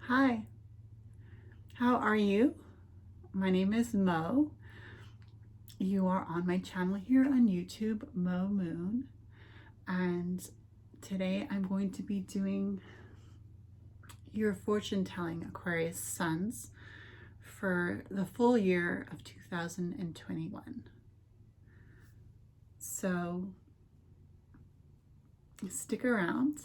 Hi, how are you? My name is Mo. You are on my channel here on YouTube, Mo Moon, and today I'm going to be doing your fortune telling Aquarius suns for the full year of 2021. So stick around.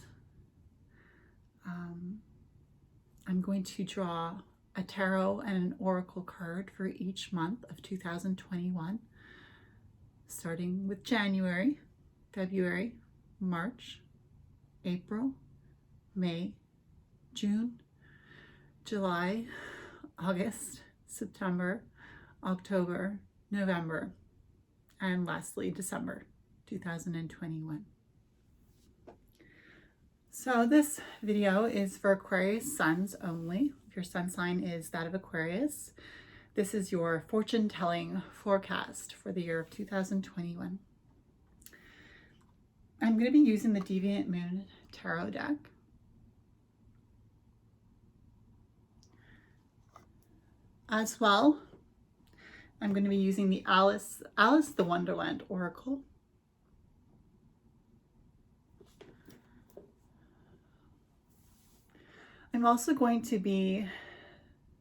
I'm going to draw a tarot and an oracle card for each month of 2021, starting with January, February, March, April, May, June, July, August, September, October, November, and lastly, December 2021. So this video is for Aquarius suns only. If your sun sign is that of Aquarius, this is your fortune telling forecast for the year of 2021. I'm going to be using the Deviant Moon Tarot deck. As well, I'm going to be using the Alice the Wonderland Oracle. I'm also going to be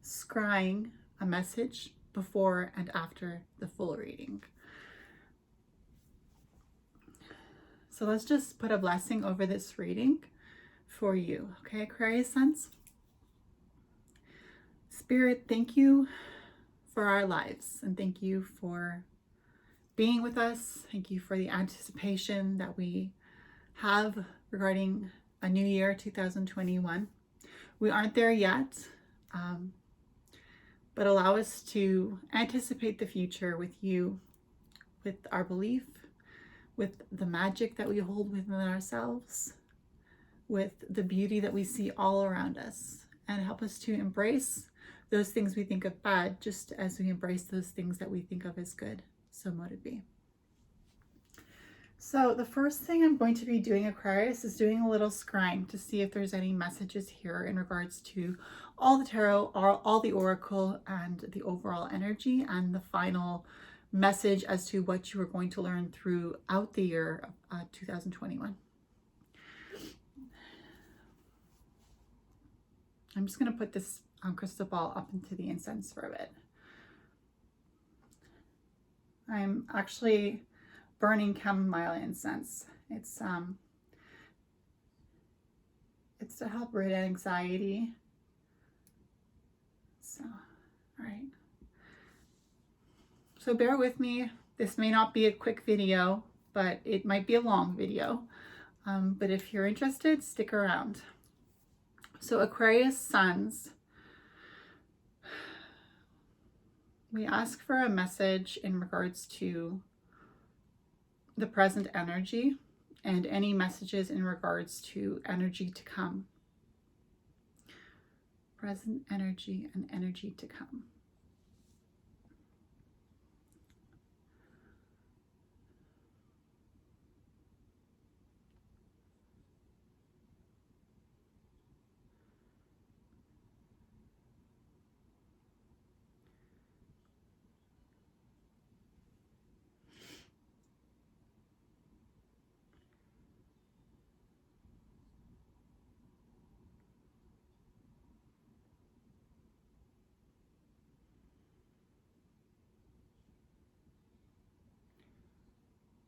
scrying a message before and after the full reading. So let's just put a blessing over this reading for you, okay, Aquarius suns? Spirit, thank you for our lives, and thank you for being with us. Thank you for the anticipation that we have regarding a new year, 2021. We aren't there yet, but allow us to anticipate the future with you, with our belief, with the magic that we hold within ourselves, with the beauty that we see all around us, and help us to embrace those things we think of bad, just as we embrace those things that we think of as good. So mote it be. So the first thing I'm going to be doing, Aquarius, is doing a little scrying to see if there's any messages here in regards to all the tarot, all the oracle, and the overall energy, and the final message as to what you are going to learn throughout the year of 2021. I'm just going to put this crystal ball up into the incense for a bit. I'm actually burning chamomile incense. It's to help rid anxiety. So, all right. So bear with me. This may not be a quick video, but it might be a long video. But if you're interested, stick around. So Aquarius suns, we ask for a message in regards to the present energy and any messages in regards to energy to come. Present energy and energy to come.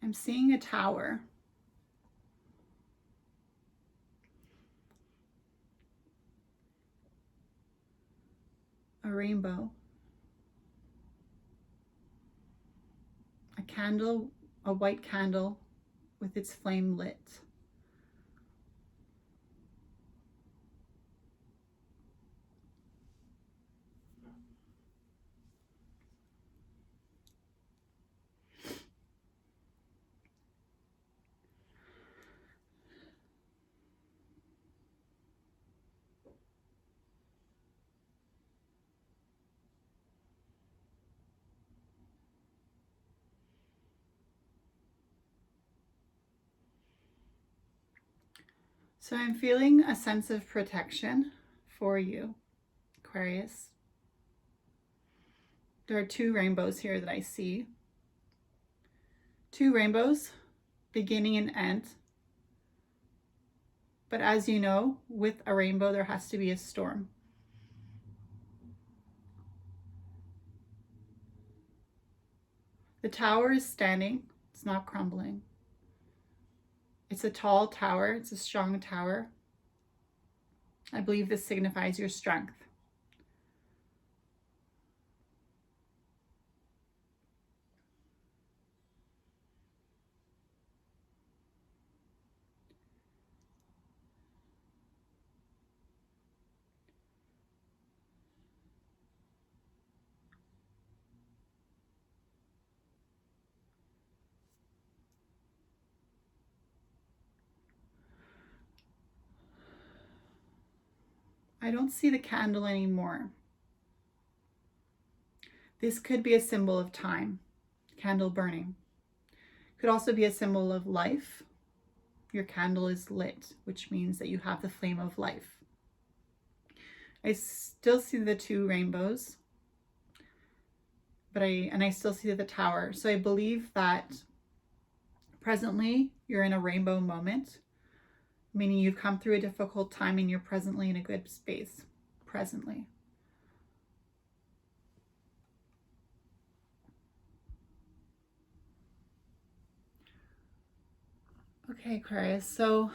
I'm seeing a tower. A rainbow. A candle, a white candle with its flame lit. So I'm feeling a sense of protection for you, Aquarius. There are two rainbows here that I see. Two rainbows, beginning and end. But as you know, with a rainbow, there has to be a storm. The tower is standing. It's not crumbling. It's a tall tower. It's a strong tower. I believe this signifies your strength. I don't see the candle anymore. This could be a symbol of time, candle burning. Could also be a symbol of life. Your candle is lit, which means that you have the flame of life. I still see the two rainbows, but I still see the tower. So I believe that presently you're in a rainbow moment, meaning you've come through a difficult time and you're presently in a good space. Presently. Okay, Aquarius. So,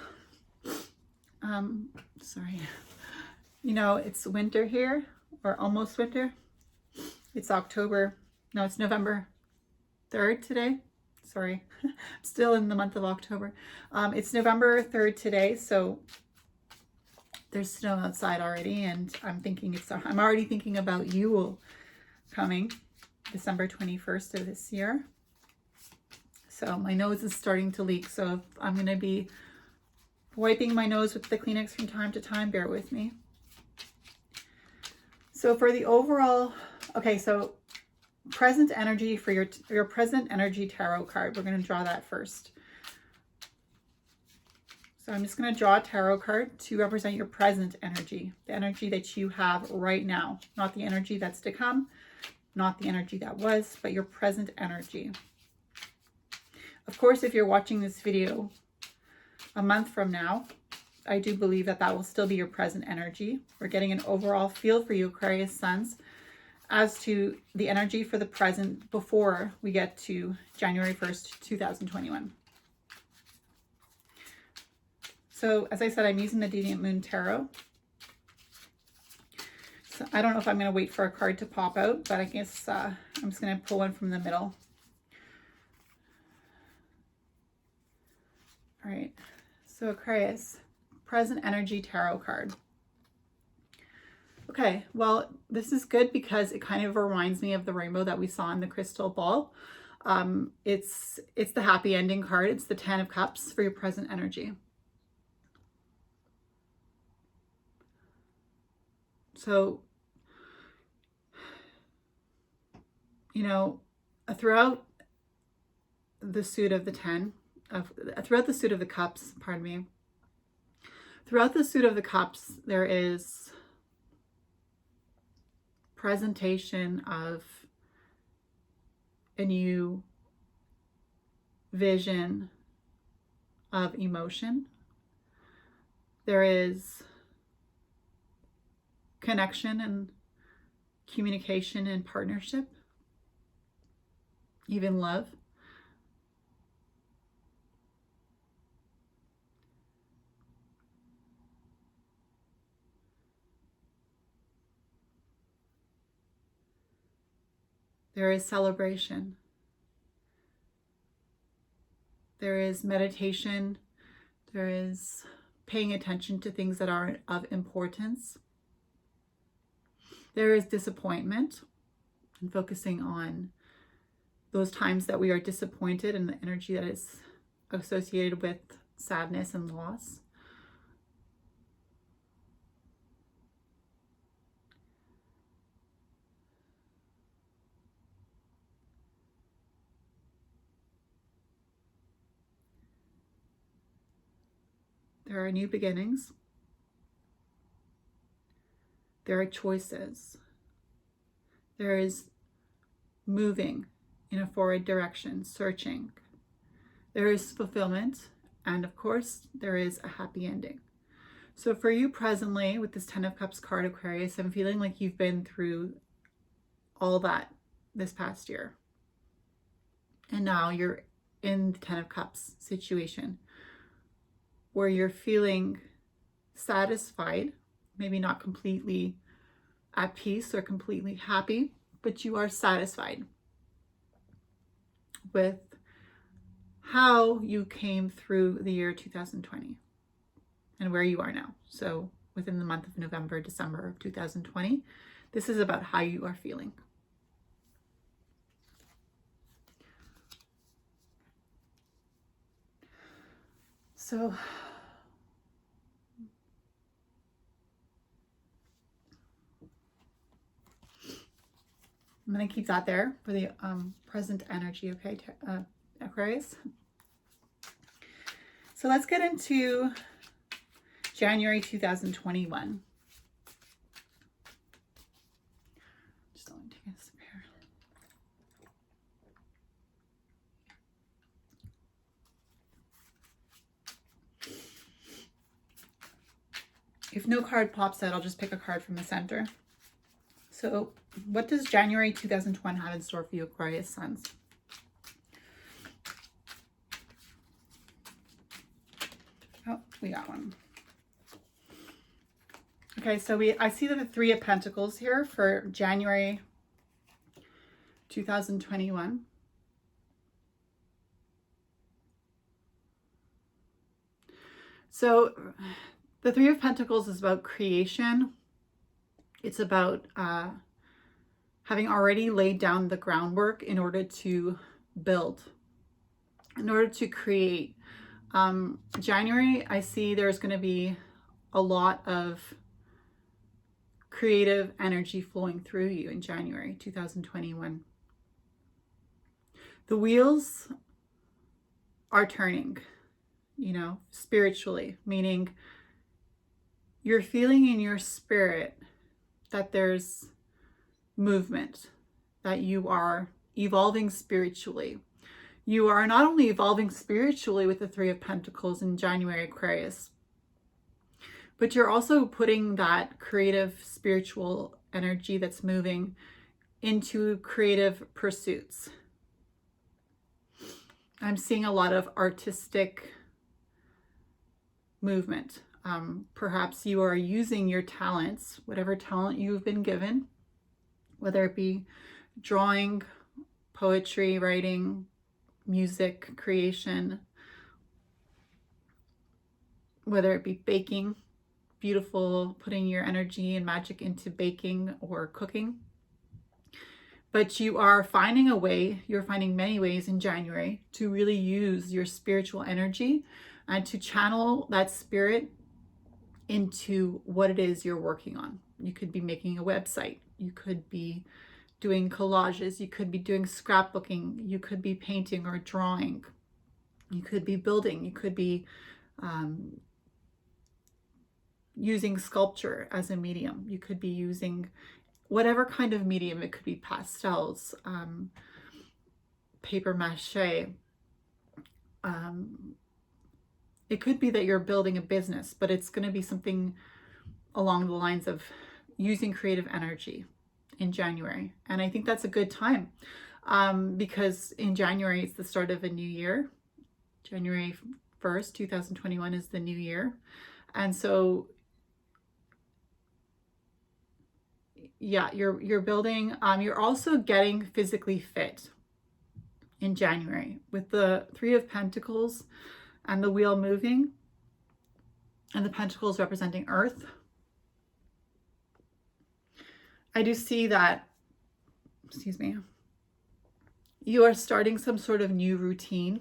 sorry. You know, it's winter here, or almost winter. It's October. No, it's November 3rd today. Sorry, I'm still in the month of October. It's November 3rd today, so there's snow outside already, and I'm already thinking about Yule coming, December 21st of this year. So my nose is starting to leak, so I'm going to be wiping my nose with the Kleenex from time to time. Bear with me. So for the overall, okay, so present energy for your present energy tarot card. We're going to draw that first. So I'm just going to draw a tarot card to represent your present energy, the energy that you have right now, not the energy that's to come, not the energy that was, but your present energy. Of course, if you're watching this video a month from now, I do believe that that will still be your present energy. We're getting an overall feel for you, Aquarius Suns, as to the energy for the present before we get to January 1st, 2021. So as I said, I'm using the Deviant Moon Tarot. So I don't know if I'm going to wait for a card to pop out, but I guess I'm just going to pull one from the middle. All right, so Aquarius, present energy tarot card. Okay, well, this is good because it kind of reminds me of the rainbow that we saw in the crystal ball. It's the happy ending card. It's the 10 of Cups for your present energy. So, you know, throughout the suit of the Cups, pardon me, throughout the suit of the Cups, there is presentation of a new vision of emotion. There is connection and communication and partnership, even love. There is celebration. There is meditation. There is paying attention to things that are of importance. There is disappointment and focusing on those times that we are disappointed and the energy that is associated with sadness and loss. There are new beginnings. There are choices. There is moving in a forward direction, searching. There is fulfillment, and of course, there is a happy ending. So for you presently, with this 10 of Cups card, Aquarius, I'm feeling like you've been through all that this past year. And now you're in the 10 of Cups situation where you're feeling satisfied, maybe not completely at peace or completely happy, but you are satisfied with how you came through the year 2020 and where you are now. So within the month of November, December of 2020, this is about how you are feeling. So I'm going to keep that there for the present energy, okay, Aquarius? So let's get into January 2021. Just don't take a sip here. If no card pops out, I'll just pick a card from the center. So what does January 2021 have in store for you, Aquarius Suns? Oh, we got one. Okay, so I see the 3 of Pentacles here for January 2021. So the 3 of Pentacles is about creation. It's about having already laid down the groundwork in order to build, in order to create. January, I see there's going to be a lot of creative energy flowing through you in January 2021. The wheels are turning, spiritually, meaning you're feeling in your spirit that there's movement, that you are evolving spiritually. You are not only evolving spiritually with the 3 of Pentacles in January, Aquarius, but you're also putting that creative spiritual energy that's moving into creative pursuits. I'm seeing a lot of artistic movement. Perhaps you are using your talents, whatever talent you've been given, whether it be drawing, poetry, writing, music, creation, whether it be baking, beautiful, putting your energy and magic into baking or cooking. But you are finding a way, you're finding many ways in January to really use your spiritual energy and to channel that spirit into what it is you're working on. You could be making a website. You could be doing collages. You could be doing scrapbooking. You could be painting or drawing. You could be building. You could be using sculpture as a medium. You could be using whatever kind of medium. It could be pastels, paper mache. It could be that you're building a business, but it's going to be something along the lines of using creative energy in January. And I think that's a good time because in January, it's the start of a new year. January 1st, 2021 is the new year. And so, yeah, you're building, you're also getting physically fit in January with the 3 of Pentacles and the wheel moving and the pentacles representing earth. I do see that, excuse me, you are starting some sort of new routine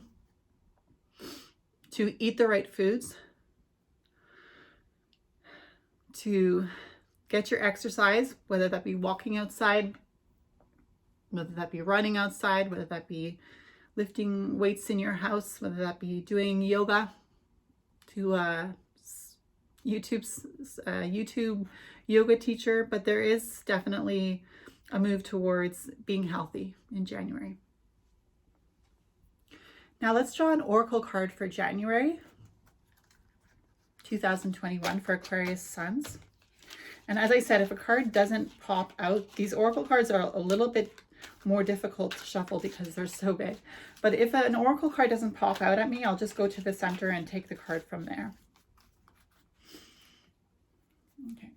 to eat the right foods, to get your exercise, whether that be walking outside, whether that be running outside, whether that be lifting weights in your house, whether that be doing yoga to YouTube yoga teacher, but there is definitely a move towards being healthy in January. Now let's draw an oracle card for January 2021 for Aquarius Suns. And as I said, if a card doesn't pop out, these oracle cards are a little bit more difficult to shuffle because they're so big. But if an oracle card doesn't pop out at me, I'll just go to the center and take the card from there. Okay.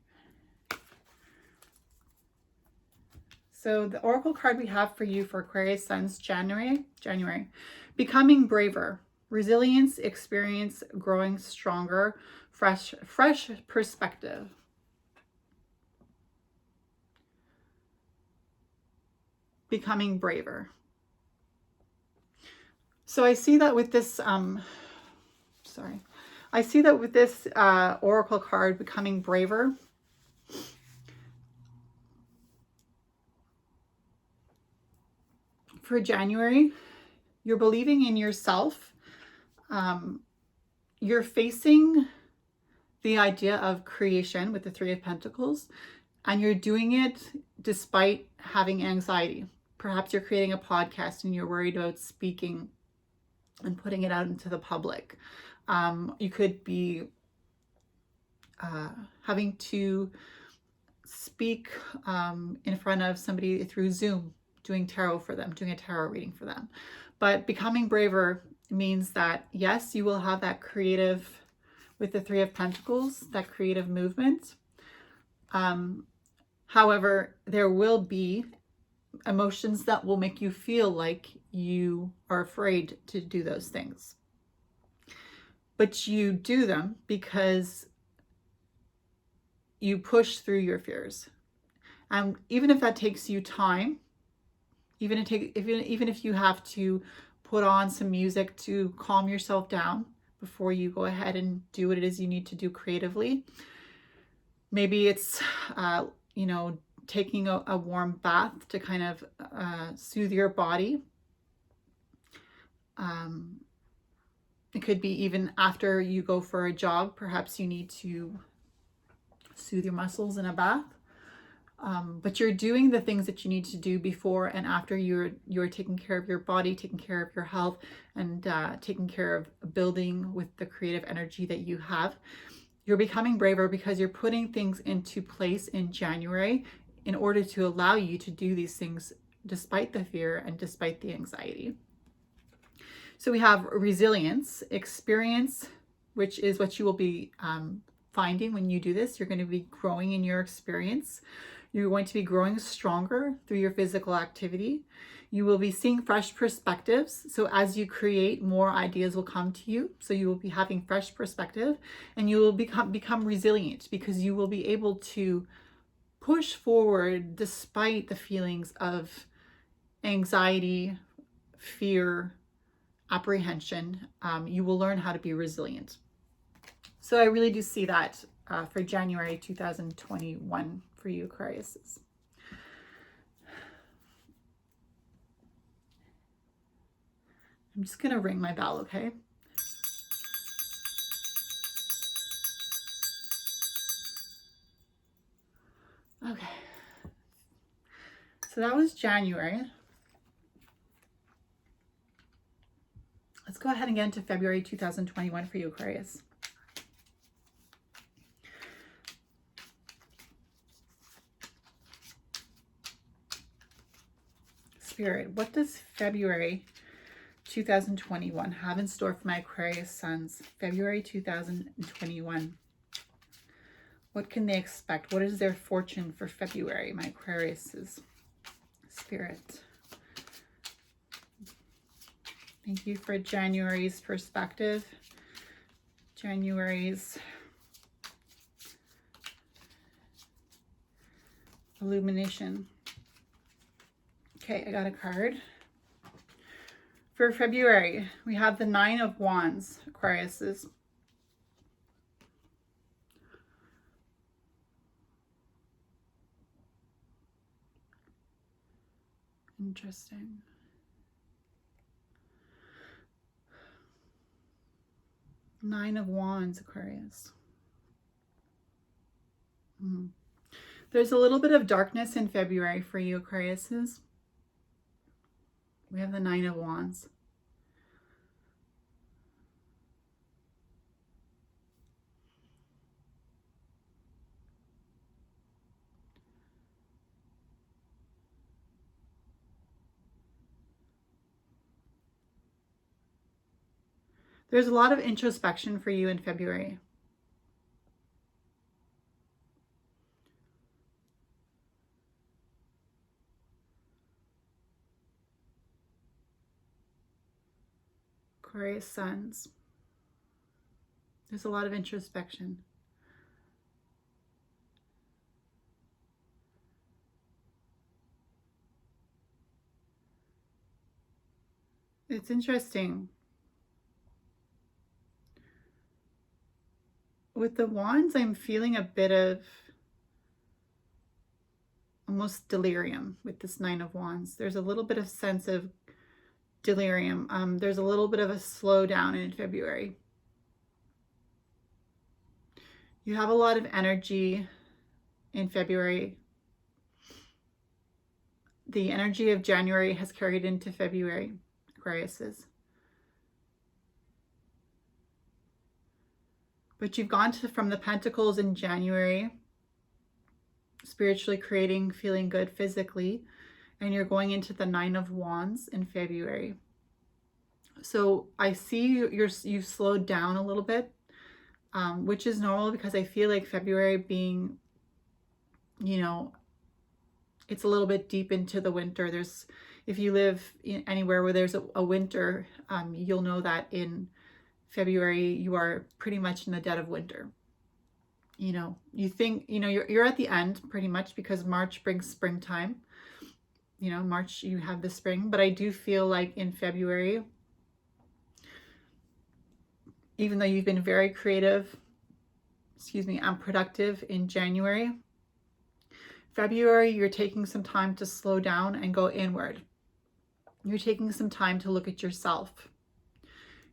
So the oracle card we have for you for Aquarius Suns January, becoming braver, resilience, experience, growing stronger, fresh perspective. Becoming braver. So I see that with this, I see that with this oracle card, becoming braver. For January, you're believing in yourself. You're facing the idea of creation with the Three of Pentacles, and you're doing it despite having anxiety. Perhaps you're creating a podcast and you're worried about speaking and putting it out into the public. You could be having to speak in front of somebody through Zoom, doing tarot for them, doing a tarot reading for them. But becoming braver means that, yes, you will have that creative, with the Three of Pentacles, that creative movement. However, there will be emotions that will make you feel like you are afraid to do those things. But you do them because you push through your fears. And even if that takes you time, even if you have to put on some music to calm yourself down before you go ahead and do what it is you need to do creatively. Maybe it's, taking a warm bath to kind of soothe your body. It could be even after you go for a jog, perhaps you need to soothe your muscles in a bath. But you're doing the things that you need to do before and after you're taking care of your body, taking care of your health, and taking care of building with the creative energy that you have. You're becoming braver because you're putting things into place in January in order to allow you to do these things despite the fear and despite the anxiety. So we have resilience, experience, which is what you will be finding when you do this. You're going to be growing in your experience. You're going to be growing stronger through your physical activity. You will be seeing fresh perspectives. So as you create, more ideas will come to you. So you will be having fresh perspective, and you will become resilient because you will be able to push forward despite the feelings of anxiety, fear, apprehension. You will learn how to be resilient. So I really do see that for January 2021 for you, Aquarius. I'm just going to ring my bell, okay? Okay. So that was January. Let's go ahead and get into February 2021 for you, Aquarius. Spirit, what does February 2021 have in store for my Aquarius Suns? February 2021. What can they expect? What is their fortune for February, my Aquarius's Spirit? Thank you for January's perspective. January's illumination. Okay, I got a card. For February, we have the Nine of Wands, Aquarius's. Interesting. Nine of Wands, Aquarius. Mhm. There's a little bit of darkness in February for you, Aquariuses. We have the Nine of Wands. There's a lot of introspection for you in February. Aquarius Suns. There's a lot of introspection. It's interesting. With the Wands, I'm feeling a bit of almost delirium with this Nine of Wands. There's a little bit of sense of delirium. There's a little bit of a slowdown in February. You have a lot of energy in February. The energy of January has carried into February, Aquariuses. But you've gone from the Pentacles in January, spiritually creating, feeling good physically, and you're going into the Nine of Wands in February. So I see you've slowed down a little bit, which is normal because I feel like February being, you know, it's a little bit deep into the winter. If you live anywhere where there's a winter, you'll know that in February you are pretty much in the dead of winter. You know, you think, you know, you're at the end pretty much because March brings springtime. You know, March you have the spring, but I do feel like in February, even though you've been very creative, and productive in January, February, you're taking some time to slow down and go inward. You're taking some time to look at yourself.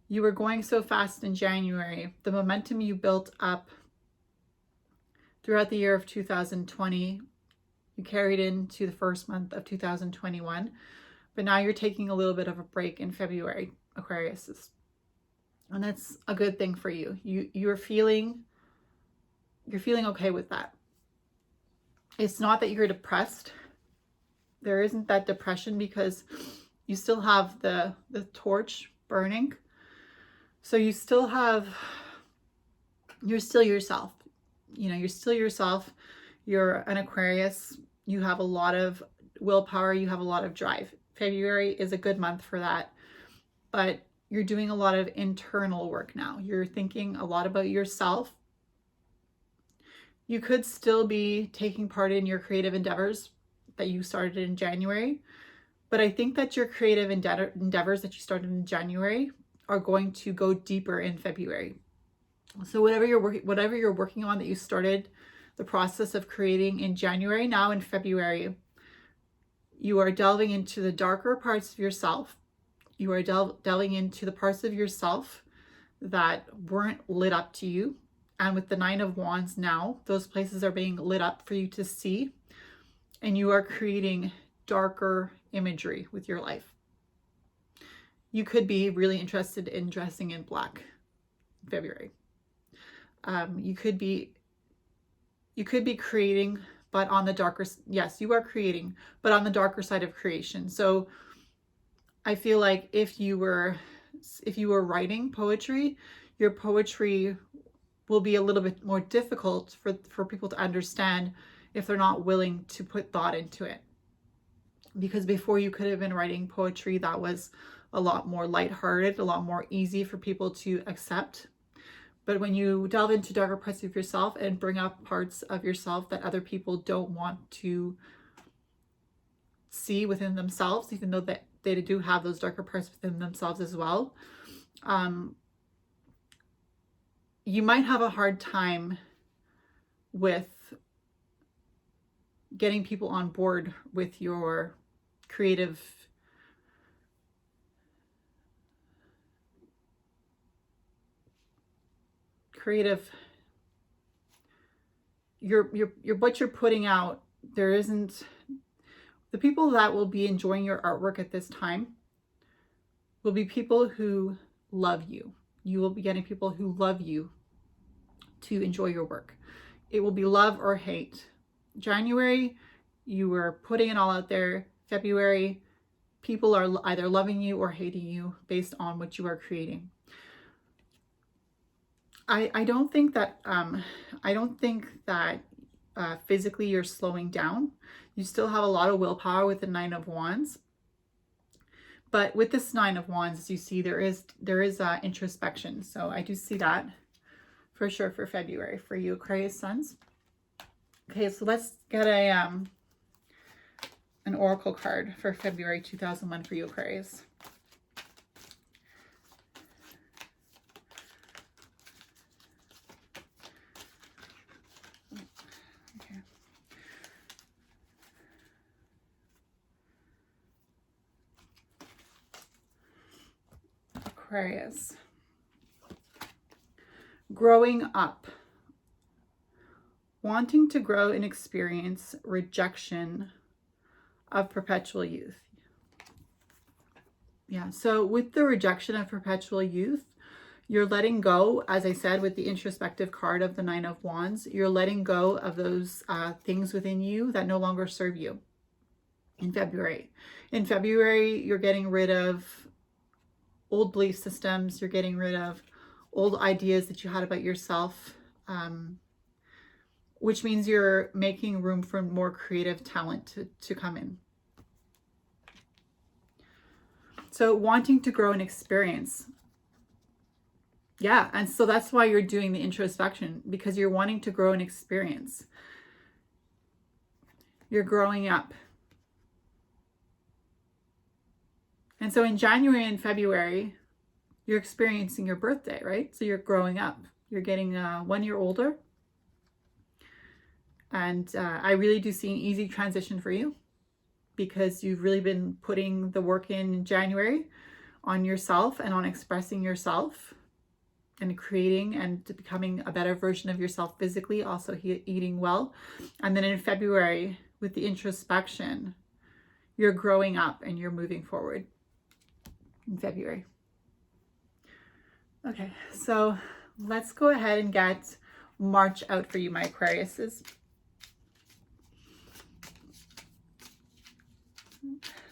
You were going so fast in January. The momentum you built up throughout the year of 2020, you carried into the first month of 2021, but now you're taking a little bit of a break in February, Aquarius. And that's a good thing for you. You're feeling okay with that. It's not that you're depressed. There isn't that depression because you still have the torch burning. So you're still yourself. You know, you're still yourself. You're an Aquarius. You have a lot of willpower. You have a lot of drive. February is a good month for that. But you're doing a lot of internal work now. You're thinking a lot about yourself. You could still be taking part in your creative endeavors that you started in January. But I think that your creative endeavors that you started in January are going to go deeper in February. So whatever you're working on that you started the process of creating in January, now in February, you are delving into the darker parts of yourself. You are delving into the parts of yourself that weren't lit up to you. And with the Nine of Wands now, those places are being lit up for you to see. And you are creating darker imagery with your life. You could be really interested in dressing in black in February. You could be creating, but on the darker, yes, you are creating, but on the darker side of creation. So I feel like if you were writing poetry, your poetry will be a little bit more difficult for people to understand if they're not willing to put thought into it. Because before you could have been writing poetry that was a lot more lighthearted, a lot more easy for people to accept. But when you delve into darker parts of yourself and bring up parts of yourself that other people don't want to see within themselves, even though that they do have those darker parts within themselves as well, you might have a hard time with getting people on board with your creative what you're putting out, there isn't, the people that will be enjoying your artwork at this time will be people who love you. You will be getting people who love you to enjoy your work. It will be love or hate. January, you were putting it all out there. February, people are either loving you or hating you based on what you are creating. I don't think that physically you're slowing down. You still have a lot of willpower with the 9 of Wands. But with this 9 of Wands, as you see, there is introspection. So I do see that for sure for February for you Aquarius suns. Okay, so let's get an oracle card for February 2001 for you Aquarius. Okay. Aquarius. Growing up. Wanting to grow and experience rejection of perpetual youth. Yeah, so with the rejection of perpetual youth, you're letting go, as I said, with the introspective card of the 9 of Wands, you're letting go of those things within you that no longer serve you in February. In February, you're getting rid of old belief systems. You're getting rid of old ideas that you had about yourself, which means you're making room for more creative talent to come in. So wanting to grow and experience. Yeah, and so that's why you're doing the introspection, because you're wanting to grow and experience. You're growing up. And so in January and February, you're experiencing your birthday, right? So you're growing up. You're getting 1 year older. And I really do see an easy transition for you, because you've really been putting the work in January on yourself and on expressing yourself and creating and becoming a better version of yourself physically, also eating well. And then in February, with the introspection, you're growing up and you're moving forward in February. Okay, so let's go ahead and get March out for you, my Aquariuses.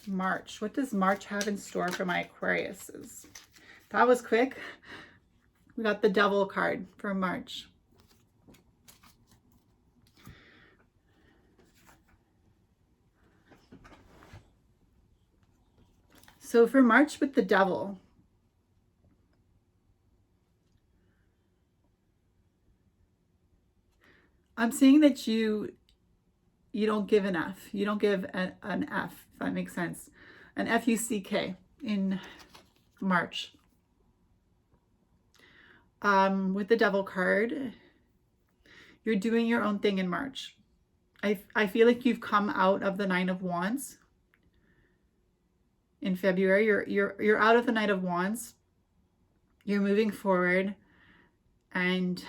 March. What does March have in store for my Aquariuses? That was quick. We got the Devil card for March. So for March with the Devil, I'm seeing that you don't give an F. You don't give an F, if that makes sense. An F-U-C-K in March. With the Devil card, you're doing your own thing in March. I feel like you've come out of the 9 of Wands in February. You're out of the 9 of Wands. You're moving forward and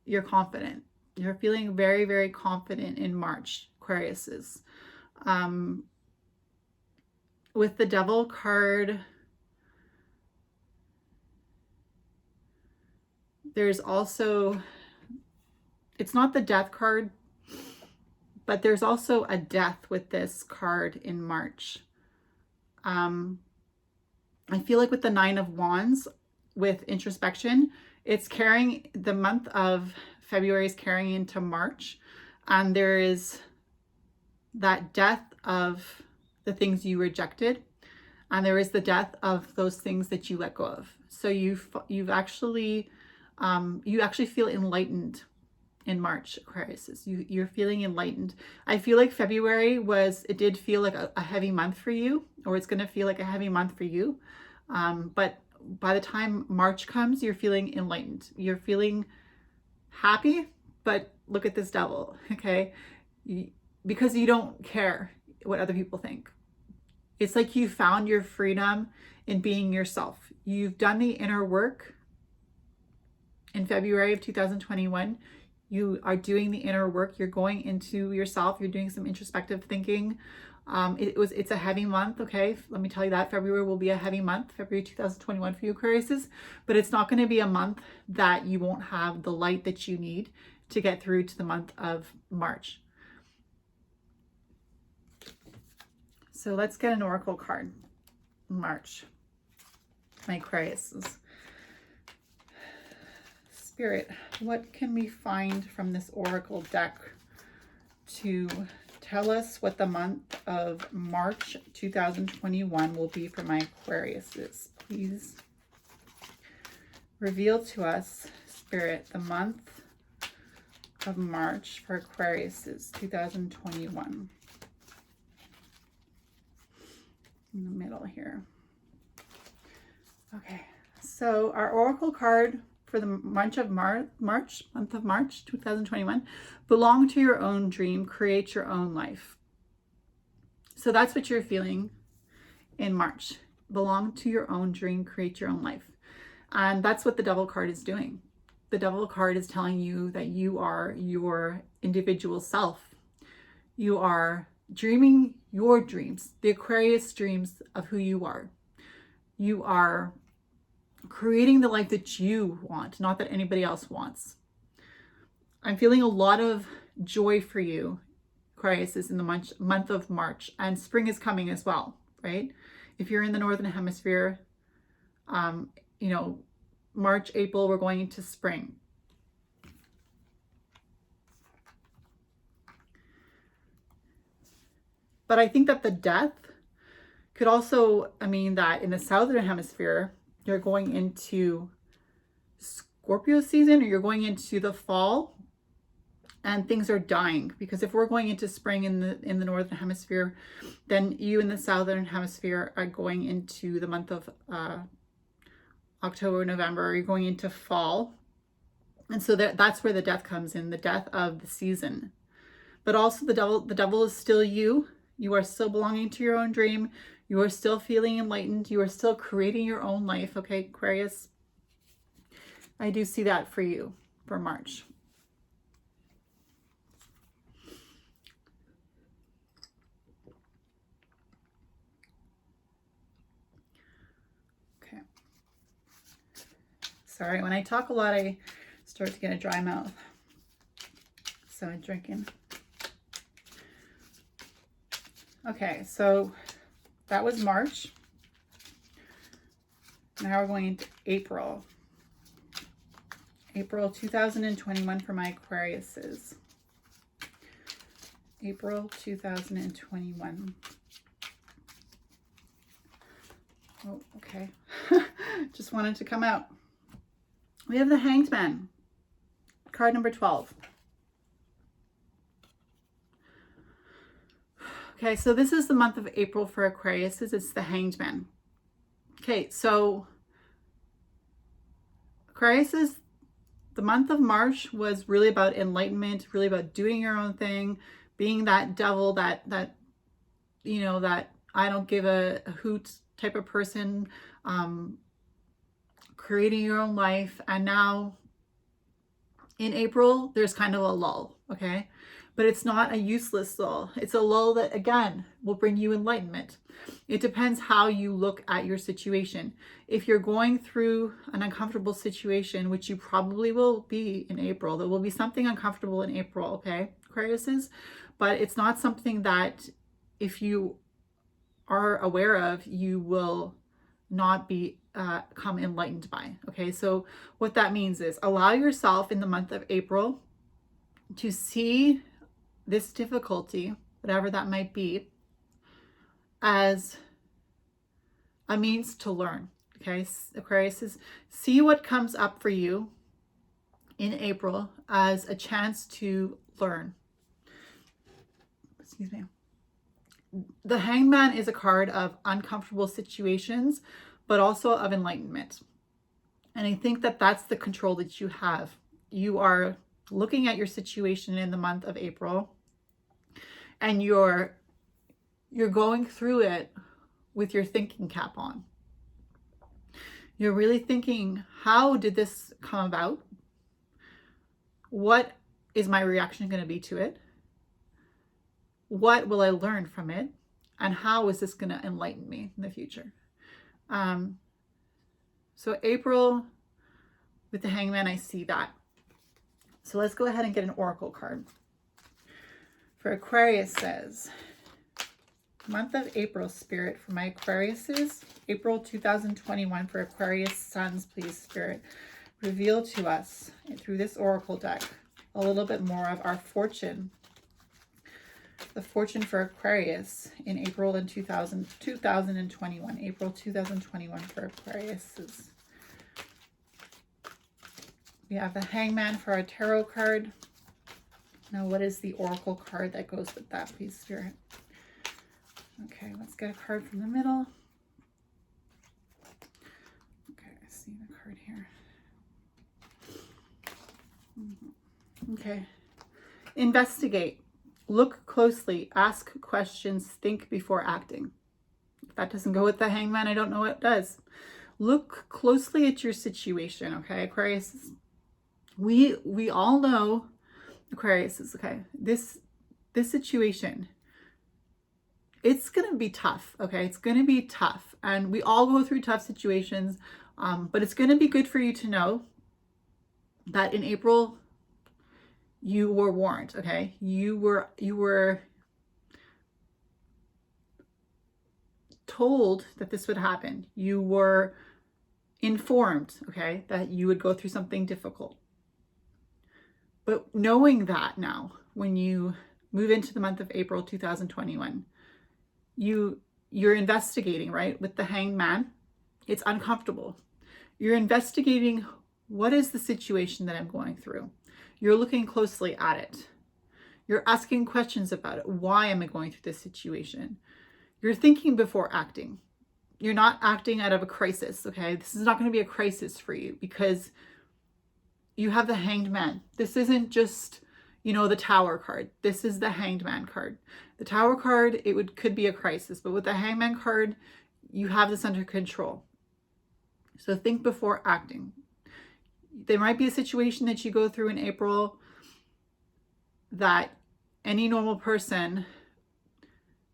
you're confident. You're feeling very, very confident in March, Aquariuses. With the Devil card, there's also, it's not the Death card, but there's also a death with this card in March. I feel like with the 9 of Wands, with introspection, it's carrying, the month of February is carrying into March, and there is that death of the things you rejected, and there is the death of those things that you let go of. So you've actually you actually feel enlightened in March, Aquarius. You're feeling enlightened. I feel like February it did feel like a heavy month for you, or it's going to feel like a heavy month for you. But by the time March comes, you're feeling enlightened. You're feeling happy, but look at this Devil, okay? Because you don't care what other people think. It's like you found your freedom in being yourself. You've done the inner work in February of 2021. You are doing the inner work. You're going into yourself. You're doing some introspective thinking. It's a heavy month, okay? Let me tell you that February will be a heavy month, February 2021 for you Aquariuses, but it's not going to be a month that you won't have the light that you need to get through to the month of March. So let's get an oracle card. March. My Aquariuses. Spirit, what can we find from this oracle deck to tell us what the month of March 2021 will be for my Aquariuses? Please reveal to us, Spirit, the month of March for Aquariuses 2021. In the middle here. Okay, so our oracle card for the month of March 2021, belong to your own dream, create your own life. So that's what you're feeling in March. Belong to your own dream, create your own life. And that's what the Devil card is doing. The Devil card is telling you that you are your individual self. You are dreaming your dreams, the Aquarius dreams of who you are. You are creating the life that you want, not that anybody else wants. I'm feeling a lot of joy for you, Aquarius, is in the month of March, and spring is coming as well, right? If you're in the Northern Hemisphere, you know, March, April, we're going into spring. But I think that the death could also mean that in the Southern Hemisphere, you're going into Scorpio season, or you're going into the fall and things are dying. Because if we're going into spring in the Northern Hemisphere, then you in the Southern Hemisphere are going into the month of October, November, you're going into fall. And so that's where the death comes in, the death of the season. But also the devil is still you. You are still belonging to your own dream. You are still feeling enlightened. You are still creating your own life. Okay, Aquarius? I do see that for you for March. Okay. Sorry, when I talk a lot, I start to get a dry mouth. So I'm drinking. Okay, so that was March. Now we're going into April. April 2021 for my Aquariuses. April 2021. Oh, okay. Just wanted to come out. We have the Hanged Man. Card number 12. Okay, so this is the month of April for Aquariuses. It's the Hanged Man. Okay, so Aquariuses, the month of March was really about enlightenment, really about doing your own thing, being that devil, that you know, that I don't give a hoot type of person, creating your own life. And now in April, there's kind of a lull, okay? But it's not a useless lull. It's a lull that, again, will bring you enlightenment. It depends how you look at your situation. If you're going through an uncomfortable situation, which you probably will be in April, there will be something uncomfortable in April, okay, Aquariuses? But it's not something that, if you are aware of, you will not be come enlightened by, okay? So what that means is allow yourself in the month of April to see this difficulty, whatever that might be, as a means to learn, okay? Aquarius, see what comes up for you in April as a chance to learn. Excuse me. The Hanged Man is a card of uncomfortable situations, but also of enlightenment. And I think that that's the control that you have. You are looking at your situation in the month of April, and you're going through it with your thinking cap on. You're really thinking, how did this come about? What is my reaction going to be to it? What will I learn from it? And how is this going to enlighten me in the future? So April with the Hangman, I see that. So let's go ahead and get an oracle card. For Aquarius says, month of April, Spirit, for my Aquariuses, April 2021, for Aquarius suns, please, Spirit, reveal to us through this oracle deck a little bit more of our fortune. The fortune for Aquarius in April in 2021. April 2021 for Aquariuses. We have the Hangman for our tarot card. Now, what is the oracle card that goes with that, please, Spirit? Okay, let's get a card from the middle. Okay, I see the card here. Okay. Investigate. Look closely. Ask questions. Think before acting. If that doesn't go with the Hangman, I don't know what does. Look closely at your situation, okay, Aquarius? We all know, Aquarius is okay. This situation, it's going to be tough, okay? It's going to be tough. And we all go through tough situations, but it's going to be good for you to know that in April, you were warned, okay? You were told that this would happen. You were informed, okay, that you would go through something difficult. But knowing that now, when you move into the month of April 2021, you're investigating, right? With the Hangman, it's uncomfortable. You're investigating, what is the situation that I'm going through? You're looking closely at it. You're asking questions about it. Why am I going through this situation? You're thinking before acting. You're not acting out of a crisis, okay? This is not going to be a crisis for you because you have the Hanged Man. This isn't just, the Tower card. This is the Hanged Man card. The Tower card, could be a crisis, but with the Hangman card, you have this under control. So think before acting. There might be a situation that you go through in April that any normal person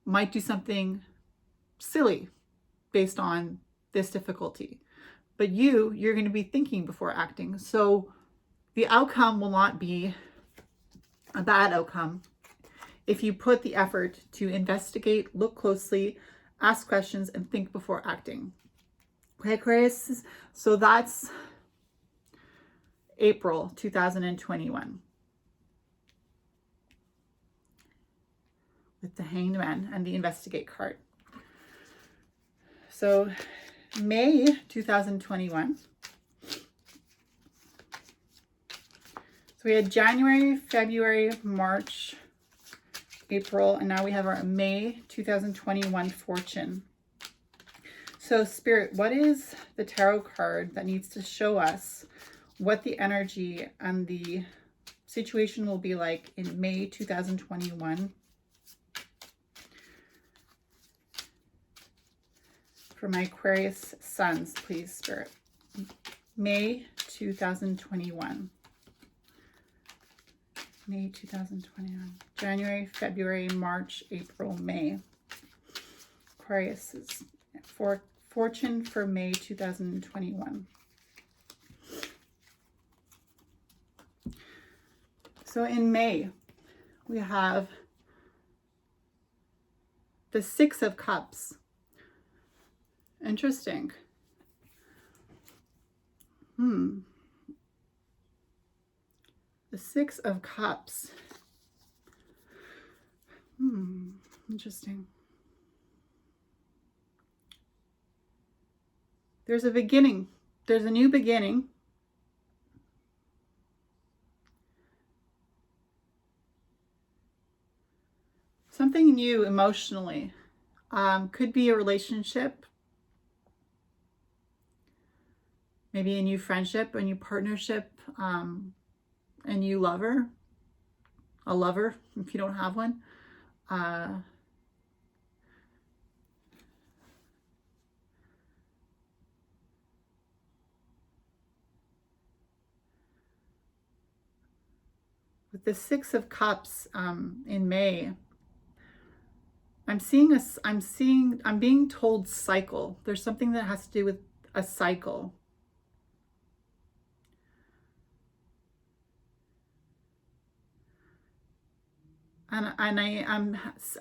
might do something silly based on this difficulty. But you're going to be thinking before acting. So the outcome will not be a bad outcome if you put the effort to investigate, look closely, ask questions, and think before acting. Okay, Aquarius? So that's April 2021. With the Hanged Man and the Investigate card. So May 2021. So we had January, February, March, April, and now we have our May 2021 fortune. So Spirit, what is the tarot card that needs to show us what the energy and the situation will be like in May 2021 for my Aquarius suns, please, Spirit? May 2021. May 2021. January, February, March, April, May. Aquarius is for fortune for May 2021. So in May, we have the Six of Cups. Interesting. The Six of Cups. Interesting. There's a beginning. There's a new beginning. Something new emotionally. Could be a relationship. Maybe a new friendship, a new partnership, a new lover. A lover, if you don't have one. With the Six of Cups in May, I'm being told cycle. There's something that has to do with a cycle. And I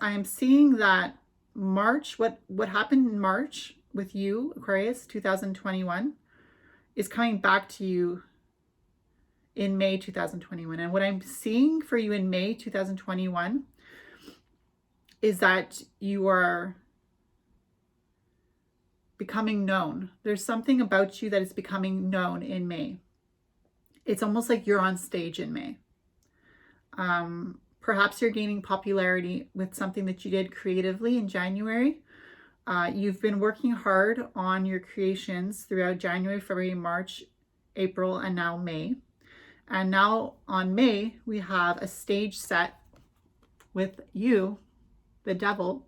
am seeing that March, what happened in March with you, Aquarius, 2021, is coming back to you in May 2021. And what I'm seeing for you in May 2021 is that you are becoming known. There's something about you that is becoming known in May. It's almost like you're on stage in May. Perhaps you're gaining popularity with something that you did creatively in January. You've been working hard on your creations throughout January, February, March, April, and now May. And now on May, we have a stage set with you, the devil,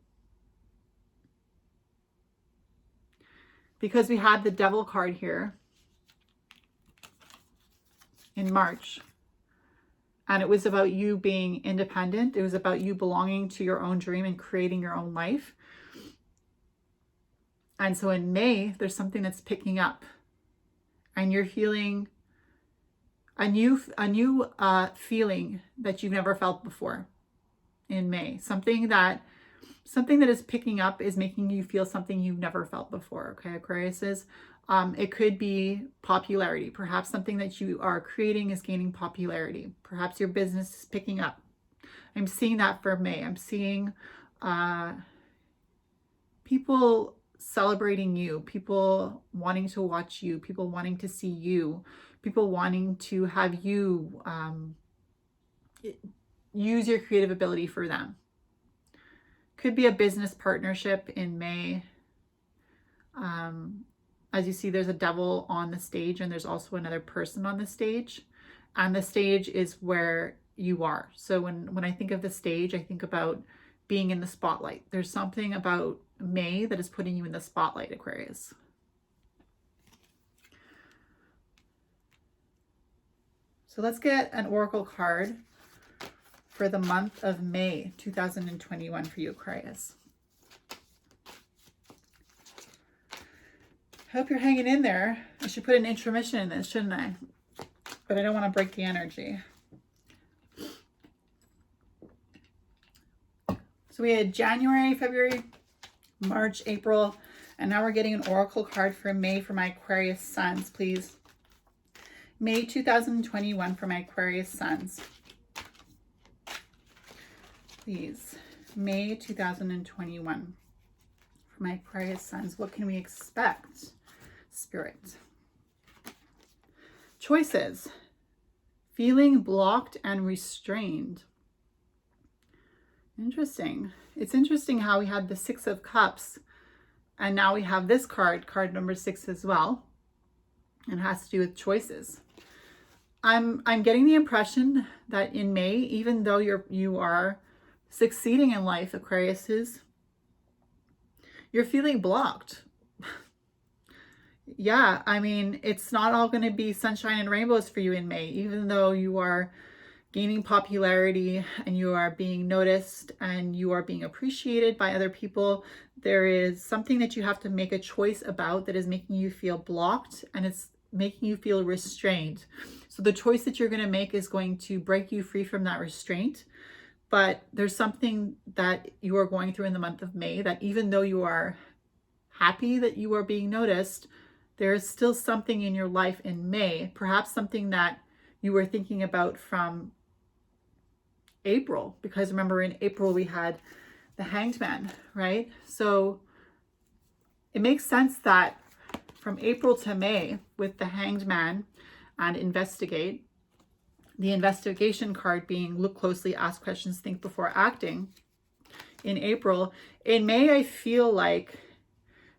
because we had the devil card here in March. And it was about you being independent. It was about you belonging to your own dream and creating your own life. And so in May, there's something that's picking up. And you're feeling a new feeling that you've never felt before in May. Something that is picking up is making you feel something you've never felt before. Okay, Aquariuses. It could be popularity. Perhaps something that you are creating is gaining popularity. Perhaps your business is picking up. I'm seeing that for May. I'm seeing people celebrating you, people wanting to watch you, people wanting to see you, people wanting to have you use your creative ability for them. Could be a business partnership in May. As you see, there's a devil on the stage and there's also another person on the stage. And the stage is where you are. So when I think of the stage, I think about being in the spotlight. There's something about May that is putting you in the spotlight, Aquarius. So let's get an oracle card for the month of May 2021 for you, Aquarius. Hope you're hanging in there. I should put an intermission in this, shouldn't I? But I don't want to break the energy. So we had January, February, March, April, and now we're getting an oracle card for May for my Aquarius suns, please. May 2021 for my Aquarius suns. Please. May 2021 for my Aquarius suns. What can we expect? Spirit. Choices. Feeling blocked and restrained. Interesting. It's interesting how we had the Six of Cups and now we have this card, card number 6 as well. And it has to do with choices. I'm getting the impression that in May, even though you are succeeding in life, Aquariuses, you're feeling blocked. Yeah, I mean, it's not all going to be sunshine and rainbows for you in May, even though you are gaining popularity and you are being noticed and you are being appreciated by other people. There is something that you have to make a choice about that is making you feel blocked and it's making you feel restrained. So the choice that you're going to make is going to break you free from that restraint. But there's something that you are going through in the month of May that even though you are happy that you are being noticed, there is still something in your life in May, perhaps something that you were thinking about from April, because remember in April we had the Hanged Man, right? So it makes sense that from April to May with the Hanged Man and investigate, the investigation card being look closely, ask questions, think before acting in April. In May, I feel like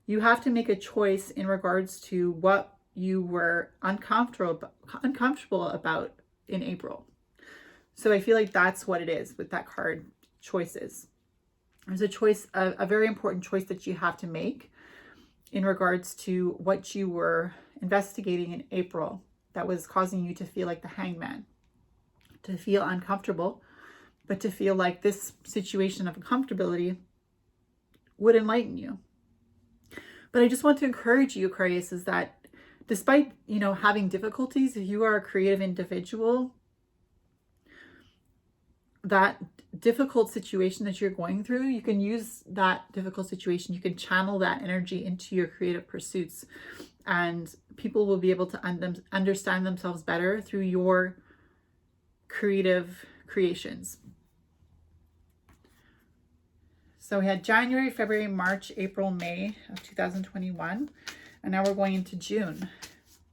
you have to make a choice in regards to what you were uncomfortable about in April. So I feel like that's what it is with that card, choices. There's a choice, a very important choice that you have to make in regards to what you were investigating in April that was causing you to feel like the Hanged Man. to feel uncomfortable, but to feel like this situation of uncomfortability would enlighten you. But I just want to encourage you, Aquarius, is that despite, having difficulties, if you are a creative individual, that difficult situation that you're going through, you can use that difficult situation, you can channel that energy into your creative pursuits, and people will be able to understand themselves better through your creative creations. So we had January, February, March, April, May of 2021. And now we're going into June.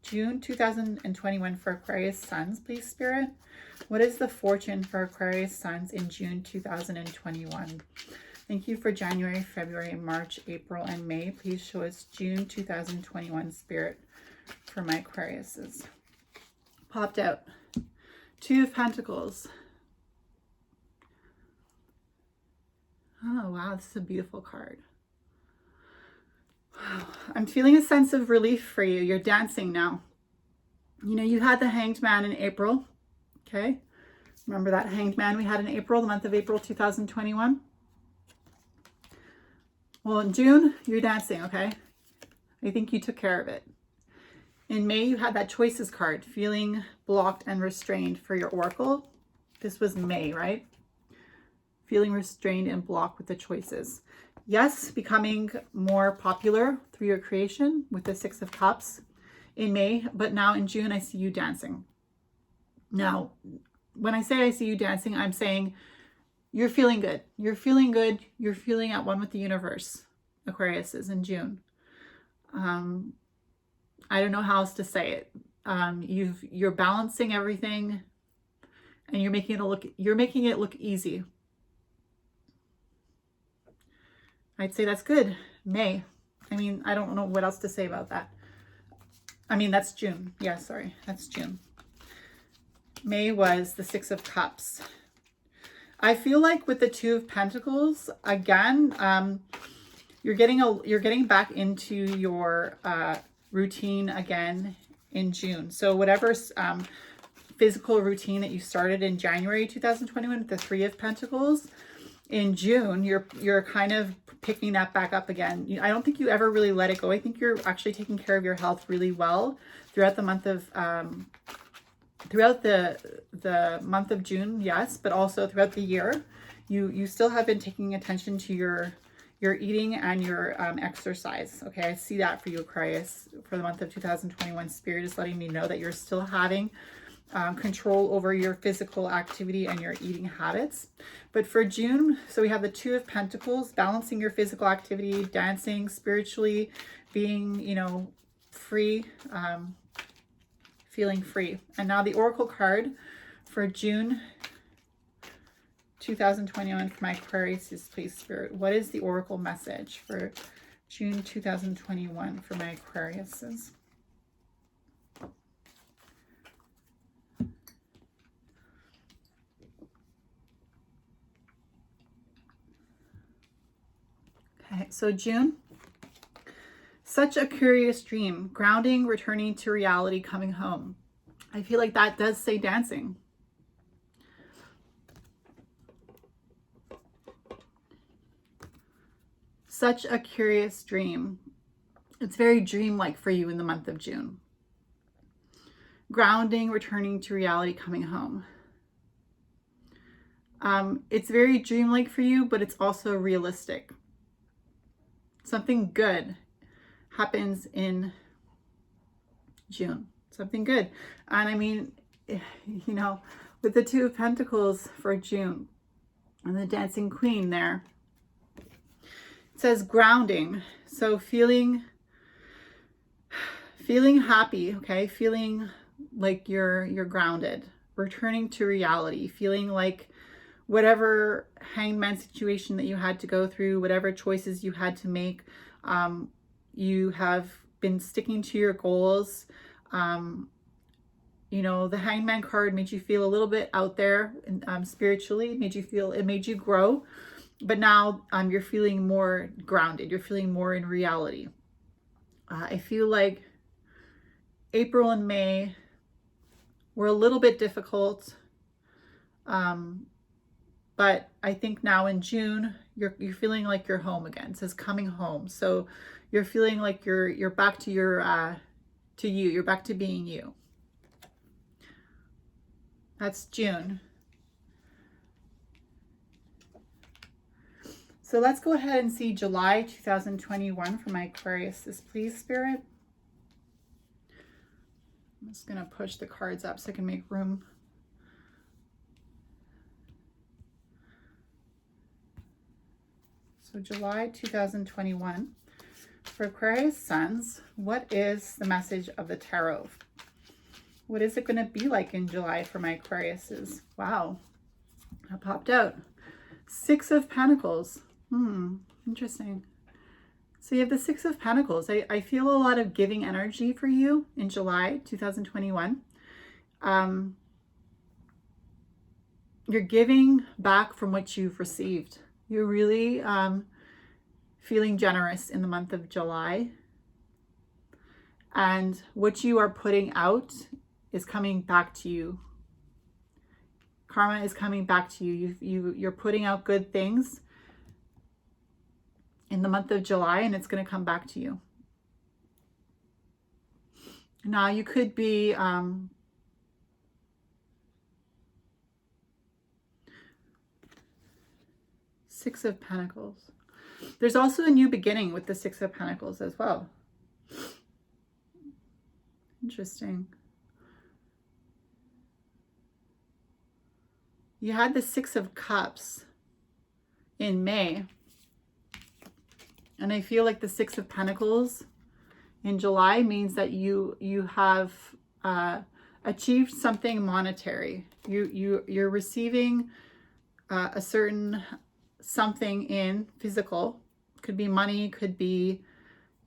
June 2021 for Aquarius Suns, please, Spirit. What is the fortune for Aquarius Suns in June 2021? Thank you for January, February, March, April, and May. Please show us June 2021, Spirit, for my Aquariuses. Popped out. Two of Pentacles. Oh, wow, this is a beautiful card. Wow. I'm feeling a sense of relief for you. You're dancing now. You had the Hanged Man in April. Okay. Remember that Hanged Man we had in April, the month of April 2021? Well, in June, you're dancing, okay? I think you took care of it. In May, you had that Choices card, feeling blocked and restrained for your Oracle. This was May, right? Feeling restrained and blocked with the choices. Yes, becoming more popular through your creation with the Six of Cups in May, but now in June, I see you dancing. Now, when I say I see you dancing, I'm saying you're feeling good. You're feeling good. You're feeling at one with the universe, Aquarius is in June. I don't know how else to say it. You're balancing everything, and you're making it look easy. I'd say that's good. May. I don't know what else to say about that. That's June. Yeah, sorry. That's June. May was the Six of Cups. I feel like with the Two of Pentacles, again, you're getting back into your routine again in June. So whatever physical routine that you started in January 2021 with the Three of Pentacles, in June, you're kind of picking that back up again. I don't think you ever really let it go. I think you're actually taking care of your health really well throughout the month of June, yes, but also throughout the year. You still have been taking attention to your eating and your exercise. Okay, I see that for you, Aquarius, for the month of 2021. Spirit is letting me know that you're still having control over your physical activity and your eating habits. But for June, so we have the Two of Pentacles, balancing your physical activity, dancing, spiritually, being, free, feeling free. And now the Oracle card for June 2021 for my Aquarius is, please, Spirit. What is the Oracle message for June 2021 for my Aquariuses? Okay, so June, such a curious dream, grounding, returning to reality, coming home. I feel like that does say dancing. Such a curious dream. It's very dreamlike for you in the month of June. Grounding, returning to reality, coming home. It's very dreamlike for you, but it's also realistic. Something good happens in June. Something good. And with the Two of Pentacles for June and the Dancing Queen there, it says grounding. So feeling happy, okay? Feeling like you're grounded, returning to reality, feeling like whatever hangman situation that you had to go through, whatever choices you had to make, you have been sticking to your goals. The Hangman card made you feel a little bit out there spiritually, it made you grow, but now you're feeling more grounded. You're feeling more in reality. I feel like April and May were a little bit difficult. But I think now in June, you're feeling like you're home again. It says coming home. So you're feeling like you're back to your to you. You're back to being you. That's June. So let's go ahead and see July 2021 for my Aquarius, please, Spirit. I'm just going to push the cards up so I can make room. So July 2021 for Aquarius Suns, what is the message of the tarot? What is it going to be like in July for my Aquariuses? Wow, that popped out. 6 of Pentacles. Interesting. So you have the 6 of Pentacles. I feel a lot of giving energy for you in July 2021. You're giving back from what you've received. You're really feeling generous in the month of July. And what you are putting out is coming back to you. Karma is coming back to you. You're putting out good things in the month of July, and it's going to come back to you. Now, you could be Six of Pentacles. There's also a new beginning with the 6 of Pentacles as well. Interesting. You had the 6 of Cups in May. And I feel like the 6 of Pentacles in July means that you have achieved something monetary. You're receiving a certain something in physical. Could be money, could be,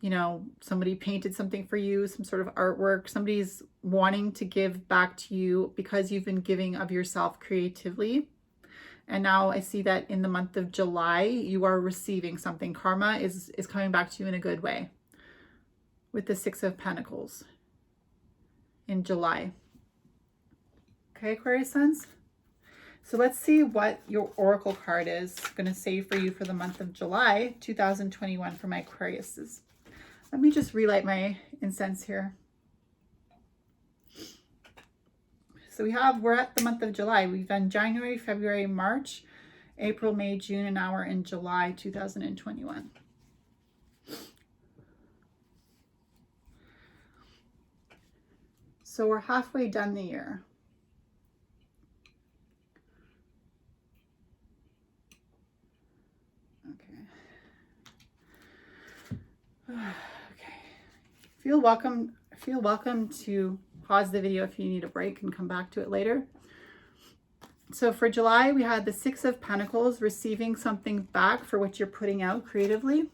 you know, somebody painted something for you, some sort of artwork. Somebody's wanting to give back to you because you've been giving of yourself creatively. And now I see that in the month of July, you are receiving something. Karma is coming back to you in a good way with the 6 of Pentacles in July. Okay, Aquarius Suns. So let's see what your Oracle card is going to say for you for the month of July 2021 for my Aquariuses. Let me just relight my incense here. So we're at the month of July. We've done January, February, March, April, May, June, and now we're in July 2021. So we're halfway done the year. Okay. Feel welcome to pause the video if you need a break and come back to it later. So for July, we had the 6 of Pentacles, receiving something back for what you're putting out creatively.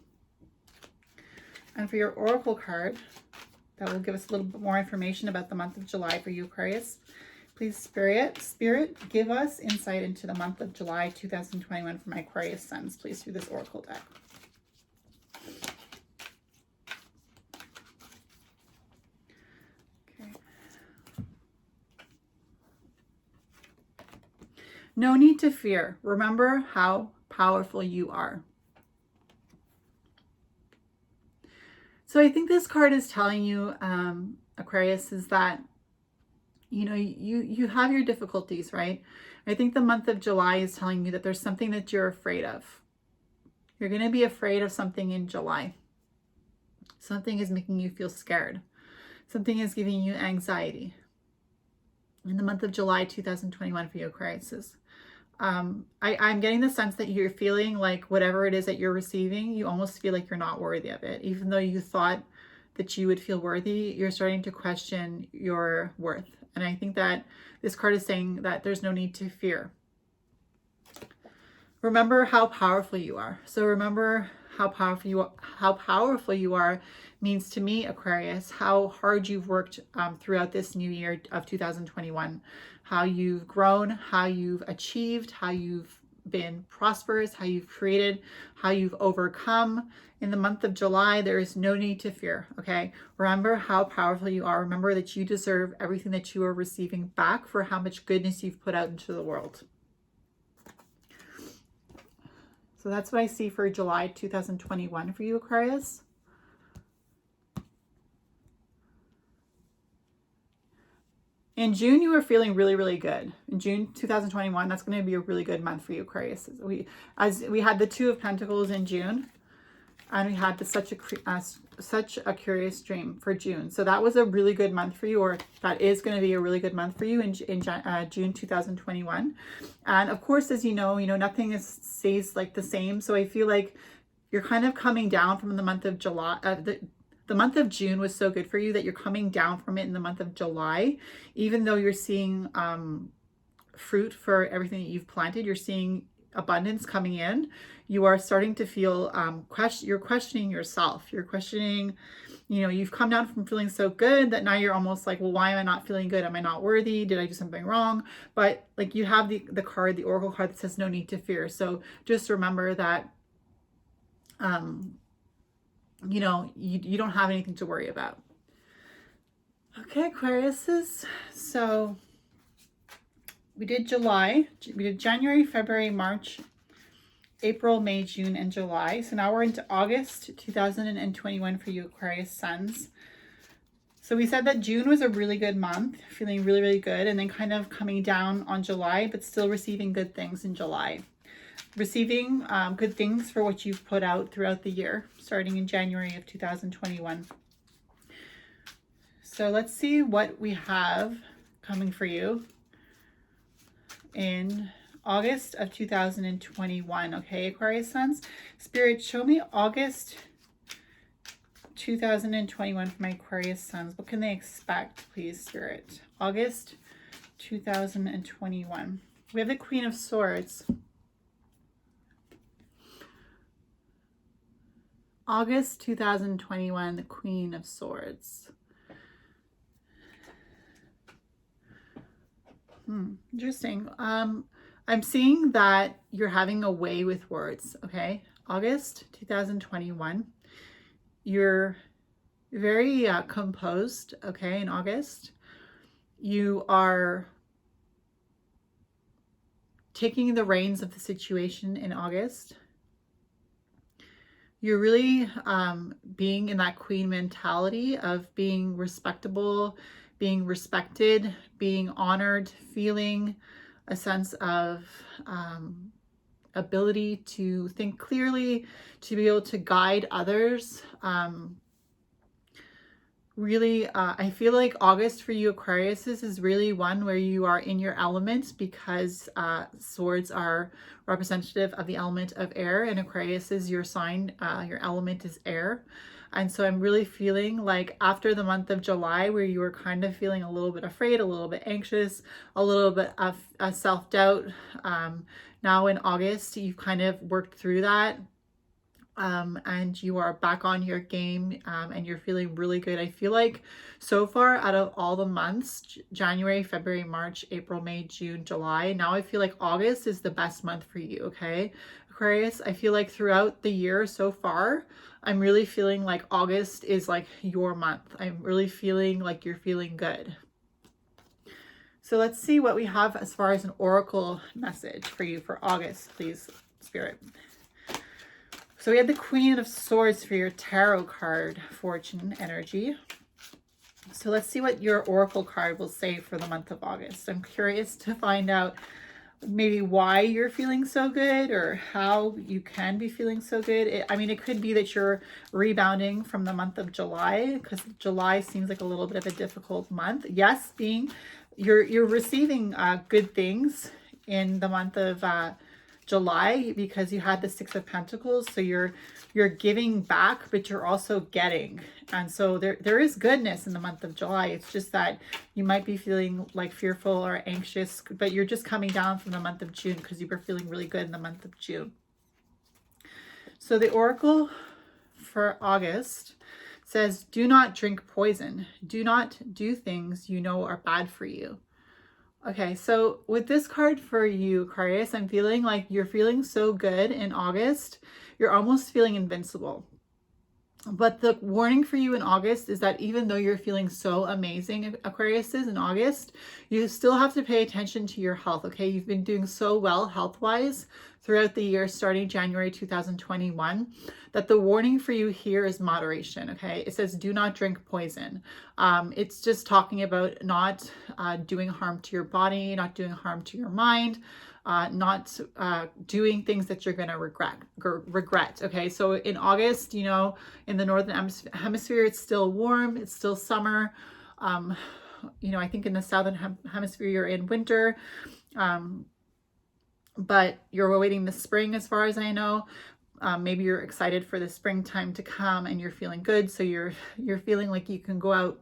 And for your Oracle card, that will give us a little bit more information about the month of July for you, Aquarius. Please, Spirit, give us insight into the month of July 2021 for my Aquarius Suns, please, through this Oracle deck. No need to fear. Remember how powerful you are. So I think this card is telling you, Aquarius, is that, you know, you have your difficulties, right? I think the month of July is telling you that there's something that you're afraid of. You're going to be afraid of something in July. Something is making you feel scared. Something is giving you anxiety. In the month of July 2021 for you, Aquariuses. I'm getting the sense that you're feeling like whatever it is that you're receiving, you almost feel like you're not worthy of it. Even though you thought that you would feel worthy, you're starting to question your worth. And I think that this card is saying that there's no need to fear. Remember how powerful you are. So remember how powerful you are means to me, Aquarius, how hard you've worked throughout this new year of 2021, how you've grown, how you've achieved, how you've been prosperous, how you've created, how you've overcome. In the month of July, there is no need to fear, okay? Remember how powerful you are. Remember that you deserve everything that you are receiving back for how much goodness you've put out into the world. So that's what I see for July 2021 for you, Aquarius. In June, you were feeling really, really good. In June 2021, that's going to be a really good month for you, Aquarius. We had the Two of Pentacles in June, and we had such a curious dream for June. So that was a really good month for you, or that is going to be a really good month for you in June 2021. And of course, as you know, nothing stays like the same. So I feel like you're kind of coming down from the month of July. The month of June was so good for you that you're coming down from it in the month of July. Even though you're seeing fruit for everything that you've planted, you're seeing abundance coming in. You are starting to feel, you're questioning yourself. You're questioning, you've come down from feeling so good that now you're almost like, well, why am I not feeling good? Am I not worthy? Did I do something wrong? But like you have the card, the Oracle card that says no need to fear. So just remember that, you don't have anything to worry about. Okay, Aquariuses. So we did July. We did January, February, March, April, May, June, and July. So now we're into August 2021 for you, Aquarius Suns. So we said that June was a really good month, feeling really, really good, and then kind of coming down on July, but still receiving good things in July. Receiving good things for what you've put out throughout the year, starting in January of 2021. So let's see what we have coming for you in August of 2021. Okay, Aquarius Suns. Spirit, show me August 2021 for my Aquarius Suns. What can they expect, please, Spirit? August 2021. We have the Queen of Swords. August 2021, the Queen of Swords. Interesting. I'm seeing that you're having a way with words, okay? August 2021. You're very composed, okay, in August. You are taking the reins of the situation in August. You're really being in that queen mentality of being respectable, being respected, being honored, feeling a sense of ability to think clearly, to be able to guide others. Really, I feel like August for you Aquariuses is really one where you are in your element, because swords are representative of the element of air, and Aquarius is your sign, your element is air. And so I'm really feeling like after the month of July, where you were kind of feeling a little bit afraid, a little bit anxious, a little bit of self-doubt, now in August, you've kind of worked through that. And you are back on your game, and you're feeling really good. I feel like so far out of all the months, January, February, March, April, May, June, July, now I feel like August is the best month for you, okay? Aquarius, I feel like throughout the year so far, I'm really feeling like August is like your month. I'm really feeling like you're feeling good. So let's see what we have as far as an oracle message for you for August, please, Spirit. So we had the Queen of Swords for your tarot card, fortune energy. So let's see what your oracle card will say for the month of August. I'm curious to find out maybe why you're feeling so good, or how you can be feeling so good. It could be that you're rebounding from the month of July, because July seems like a little bit of a difficult month. Yes, you're receiving good things in the month of July, because you had the Six of Pentacles. So you're giving back, but you're also getting. And so there is goodness in the month of July. It's just that you might be feeling like fearful or anxious, but you're just coming down from the month of June, because you were feeling really good in the month of June. So the oracle for August says, do not drink poison. Do not do things you know are bad for you. Okay, so with this card for you, Aquarius, I'm feeling like you're feeling so good in August. You're almost feeling invincible. But the warning for you in August is that even though you're feeling so amazing, Aquariuses, in August, you still have to pay attention to your health, okay? You've been doing so well health-wise throughout the year, starting January 2021, that the warning for you here is moderation, okay? It says do not drink poison. It's just talking about not doing harm to your body, not doing harm to your mind, not doing things that you're going to regret. Okay, so in August, you know, in the northern hemisphere, it's still warm, it's still summer. You know, I think in the southern hemisphere, you're in winter, but you're awaiting the spring, as far as I know. Maybe you're excited for the springtime to come, and you're feeling good, so you're feeling like you can go out,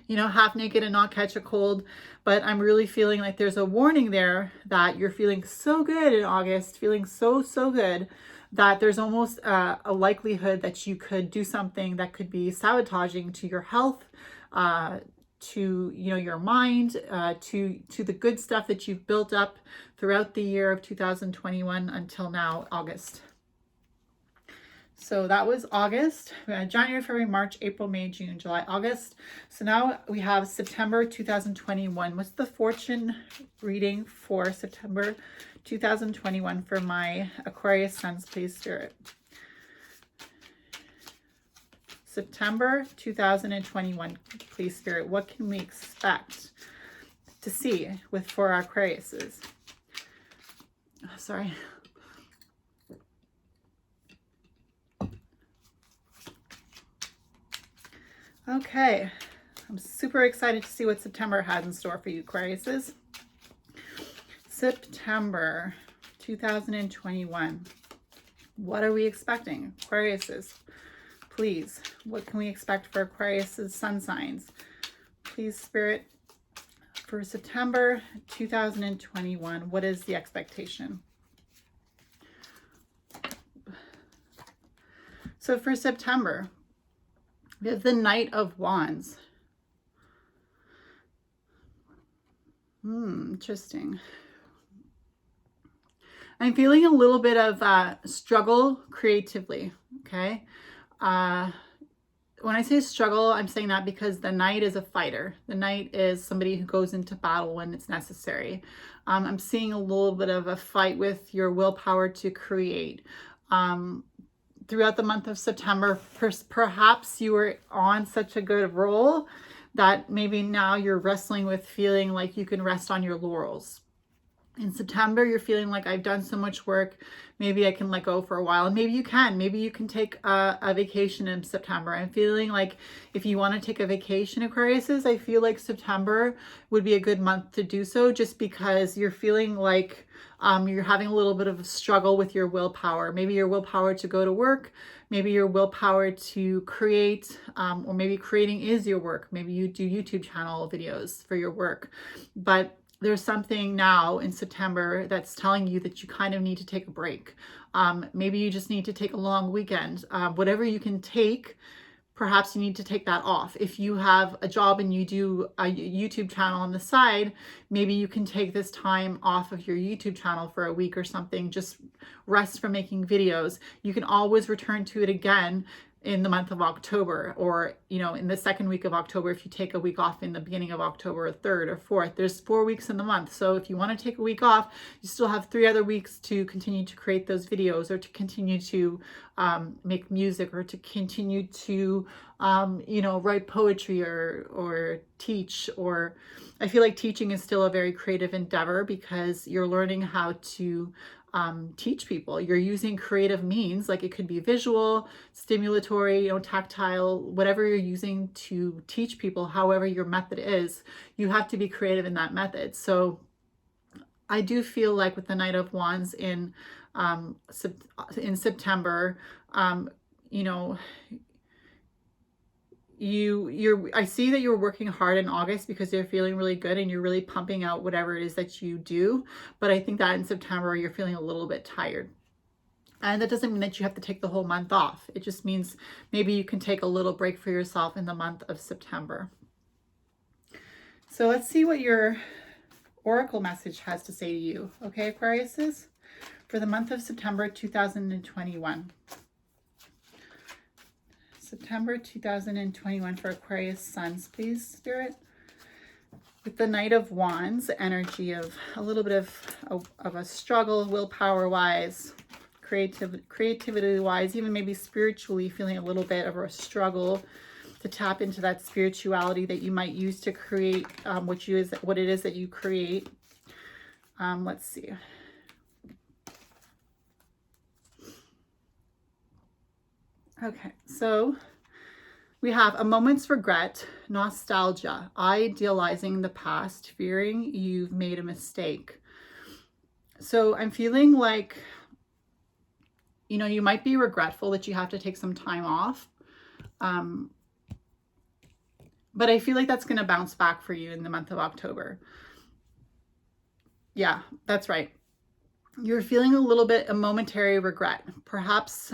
you know, half naked and not catch a cold. But I'm really feeling like there's a warning there that you're feeling so good in August, feeling so good, that there's almost a likelihood that you could do something that could be sabotaging to your health, to, you know, your mind, to the good stuff that you've built up throughout the year of 2021 until now, August. So that was August. We had January, February, March, April, May, June, July, August. So now we have September 2021. What's the fortune reading for September 2021 for my Aquarius Suns, please, Spirit? September 2021, please, Spirit. What can we expect to see for our Aquariuses? Oh, sorry. Okay, I'm super excited to see what September has in store for you, Aquariuses. September 2021. What are we expecting, Aquariuses? Please, what can we expect for Aquarius's sun signs? Please, Spirit, for September 2021, what is the expectation? So for September, we have the Knight of Wands. Interesting. I'm feeling a little bit of struggle creatively, okay? When I say struggle, I'm saying that because the Knight is a fighter. The Knight is somebody who goes into battle when it's necessary. I'm seeing a little bit of a fight with your willpower to create. Throughout the month of September, perhaps you were on such a good roll that maybe now you're wrestling with feeling like you can rest on your laurels. In September, you're feeling like I've done so much work, maybe I can let go for a while. And maybe you can take a vacation in September. I'm feeling like if you want to take a vacation, Aquariuses, I feel like September would be a good month to do so, just because you're feeling like you're having a little bit of a struggle with your willpower. Maybe your willpower to go to work, maybe your willpower to create, or maybe creating is your work. Maybe you do YouTube channel videos for your work. But there's something now in September that's telling you that you kind of need to take a break. Maybe you just need to take a long weekend. Whatever you can take, perhaps you need to take that off. If you have a job and you do a YouTube channel on the side, maybe you can take this time off of your YouTube channel for a week or something. Just rest from making videos. You can always return to it again in the month of October, or, you know, in the second week of October, if you take a week off in the beginning of October, 3rd or 4th, there's 4 weeks in the month. So if you want to take a week off, you still have 3 other weeks to continue to create those videos, or to continue to make music, or to continue to, you know, write poetry, or teach. Or I feel like teaching is still a very creative endeavor, because you're learning how to teach people. You're using creative means, like it could be visual, stimulatory, you know, tactile, whatever you're using to teach people, however your method is, you have to be creative in that method. So I do feel like with the Knight of Wands in September, you know, I see that you're working hard in August because you're feeling really good and you're really pumping out whatever it is that you do. But I think that in September, you're feeling a little bit tired. And that doesn't mean that you have to take the whole month off. It just means maybe you can take a little break for yourself in the month of September. So let's see what your oracle message has to say to you. Okay, Aquariuses, for the month of September 2021. September 2021 for Aquarius Suns, please, Spirit. With the Knight of Wands, energy of a little bit of a struggle, willpower-wise, creativity-wise, even maybe spiritually feeling a little bit of a struggle to tap into that spirituality that you might use to create what it is that you create. Let's see. Okay, so we have a moment's regret, nostalgia, idealizing the past, fearing you've made a mistake. So I'm feeling like, you know, you might be regretful that you have to take some time off. But I feel like that's going to bounce back for you in the month of October. Yeah, that's right. You're feeling a little bit a momentary regret. Perhaps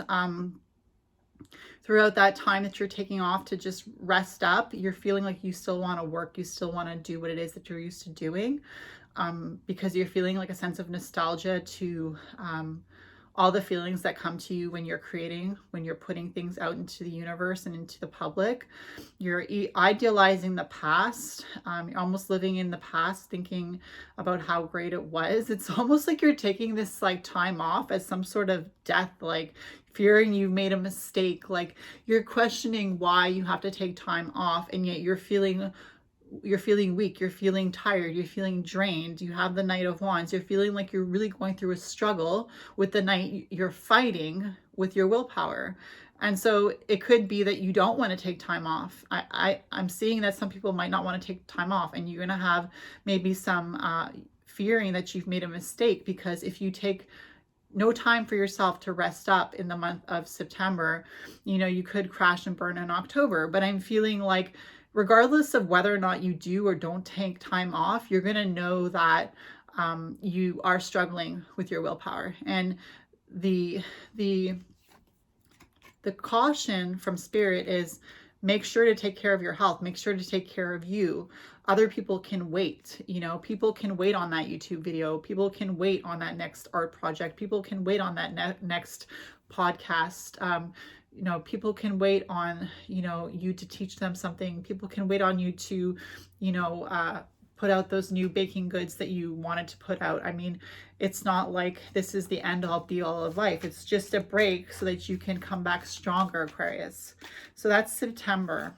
throughout that time that you're taking off to just rest up, you're feeling like you still want to work, you still want to do what it is that you're used to doing, because you're feeling like a sense of nostalgia to all the feelings that come to you when you're creating, when you're putting things out into the universe and into the public. You're idealizing the past. You're almost living in the past, thinking about how great it was. It's almost like you're taking this like time off as some sort of death, like fearing you made a mistake, like you're questioning why you have to take time off, and yet you're feeling weak, you're feeling tired, you're feeling drained. You have the Knight of Wands. You're feeling like you're really going through a struggle with the Knight. You're fighting with your willpower. And so it could be that you don't want to take time off. I'm seeing that some people might not want to take time off, and you're going to have maybe some fearing that you've made a mistake, because if you take no time for yourself to rest up in the month of September, you know, you could crash and burn in October. But I'm feeling like regardless of whether or not you do or don't take time off, you're going to know that you are struggling with your willpower. And the caution from Spirit is make sure to take care of your health. Make sure to take care of you. Other people can wait. You know, people can wait on that YouTube video. People can wait on that next art project. People can wait on that next podcast. You know, people can wait on, you know, you to teach them something. People can wait on you to, you know, put out those new baking goods that you wanted to put out. I mean, it's not like this is the end all be all of life. It's just a break so that you can come back stronger, Aquarius. So that's September.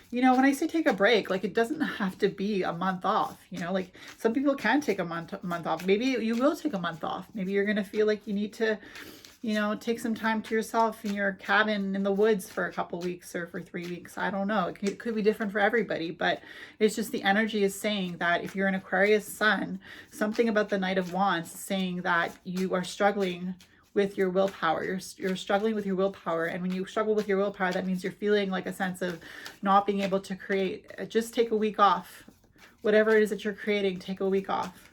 You know, when I say take a break, like it doesn't have to be a month off, you know, like some people can take a month off. Maybe you will take a month off. Maybe you're going to feel like you need to, you know, take some time to yourself in your cabin in the woods for a couple weeks or for 3 weeks. I don't know. It could be different for everybody, but it's just the energy is saying that if you're an Aquarius sun, something about the Knight of Wands is saying that you are struggling with your willpower. You're struggling with your willpower. And when you struggle with your willpower, that means you're feeling like a sense of not being able to create. Just take a week off. Whatever it is that you're creating, take a week off.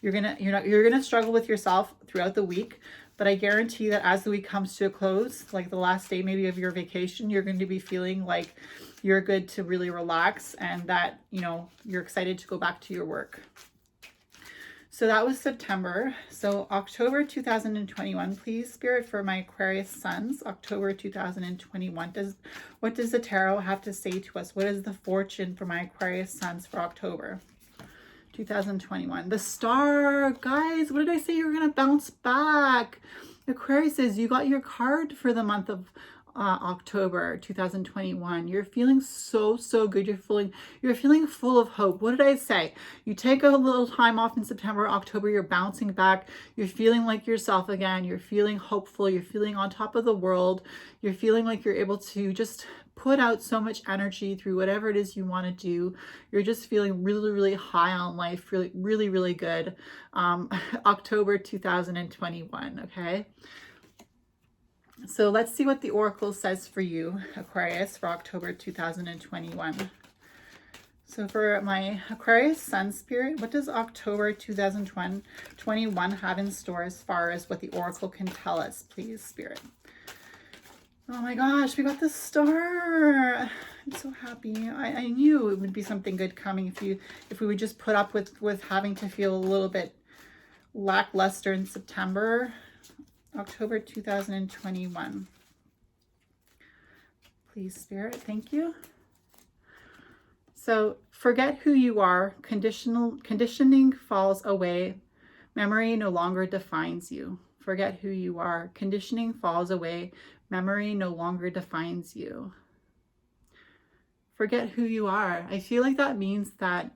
You're gonna struggle with yourself throughout the week, but I guarantee that as the week comes to a close, like the last day maybe of your vacation, you're going to be feeling like you're good to really relax, and that, you know, you're excited to go back to your work. So that was September. So October 2021, please, Spirit, for my Aquarius suns, October 2021. What does the tarot have to say to us? What is the fortune for my Aquarius suns for October 2021? The Star. Guys, what did I say? You're going to bounce back. Aquarius says you got your card for the month of October 2021. You're feeling so good. You're feeling full of hope. What did I say? You take a little time off in September, October, you're bouncing back. You're feeling like yourself again. You're feeling hopeful. You're feeling on top of the world. You're feeling like you're able to just put out so much energy through whatever it is you want to do. You're just feeling really high on life, really good. October 2021. Okay. So let's see what the Oracle says for you, Aquarius, for October 2021. So for my Aquarius Sun Spirit, what does October 2021 have in store as far as what the Oracle can tell us, please, Spirit? Oh my gosh, we got the Star. I'm so happy. I knew it would be something good coming if we would just put up with having to feel a little bit lackluster in September. October 2021. please, Spirit. Thank you. So forget who you are. Conditioning falls away. Memory no longer defines you. Forget who you are. Conditioning falls away. Memory no longer defines you. Forget who you are. I feel like that means that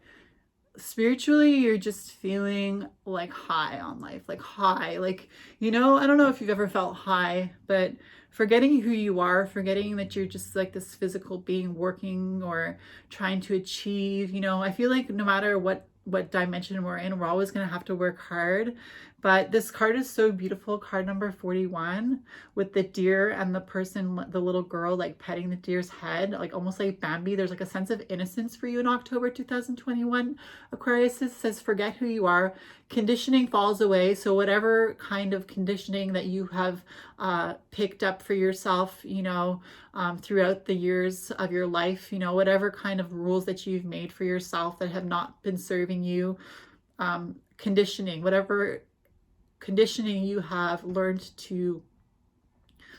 spiritually you're just feeling like high on life, like high, like, you know, I don't know if you've ever felt high, but forgetting who you are, forgetting that you're just like this physical being working or trying to achieve, you know, I feel like no matter what dimension we're in, we're always going to have to work hard. But this card is so beautiful, card number 41, with the deer and the person, the little girl, like petting the deer's head, like almost like Bambi. There's like a sense of innocence for you in October 2021. Aquarius says, forget who you are. Conditioning falls away. So whatever kind of conditioning that you have picked up for yourself, you know, throughout the years of your life, you know, whatever kind of rules that you've made for yourself that have not been serving you, conditioning, whatever conditioning you have learned to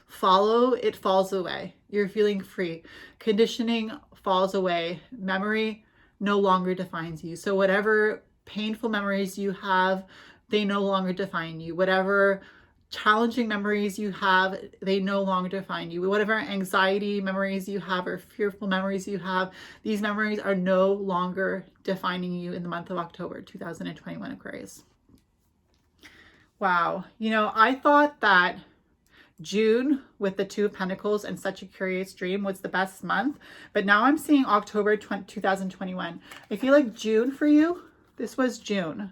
follow, it falls away. You're feeling free. Conditioning falls away. Memory no longer defines you. So whatever painful memories you have, they no longer define you. Whatever challenging memories you have, they no longer define you. Whatever anxiety memories you have or fearful memories you have, these memories are no longer defining you in the month of October 2021, Aquarius. Wow. You know, I thought that June with the Two of Pentacles and Such a Curious Dream was the best month, but now I'm seeing October 2021. I feel like June for you, this was June.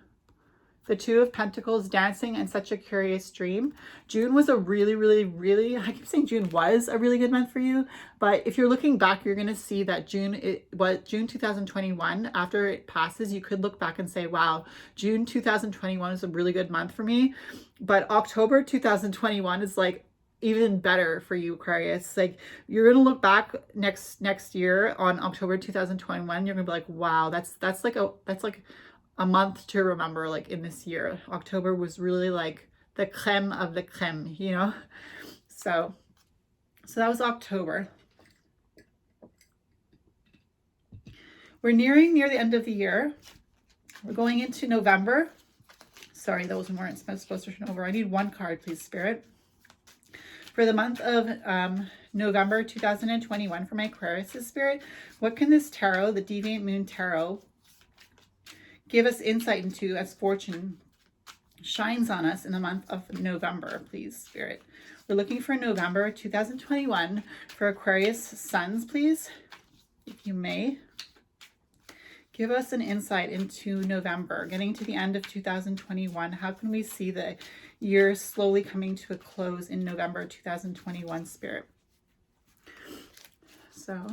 The Two of Pentacles, Dancing, and Such a Curious Dream. June was a really, I keep saying June was a really good month for you, but if you're looking back, you're going to see that June 2021, after it passes, you could look back and say, wow, June 2021 is a really good month for me. But October 2021 is like even better for you, Aquarius. Like, you're going to look back next year on October 2021, you're going to be like, wow, that's like a month to remember, like in this year. October was really like the creme of the creme, you know? So that was October. We're near the end of the year. We're going into November. Sorry, those weren't supposed to turn over. I need one card, please, Spirit. For the month of November 2021 for my Aquarius Spirit, what can this tarot, the Deviant Moon Tarot, give us insight into as fortune shines on us in the month of November, please, Spirit? We're looking for November 2021 for Aquarius suns, please, if you may. Give us an insight into November, getting to the end of 2021. How can we see the year slowly coming to a close in November 2021, Spirit? So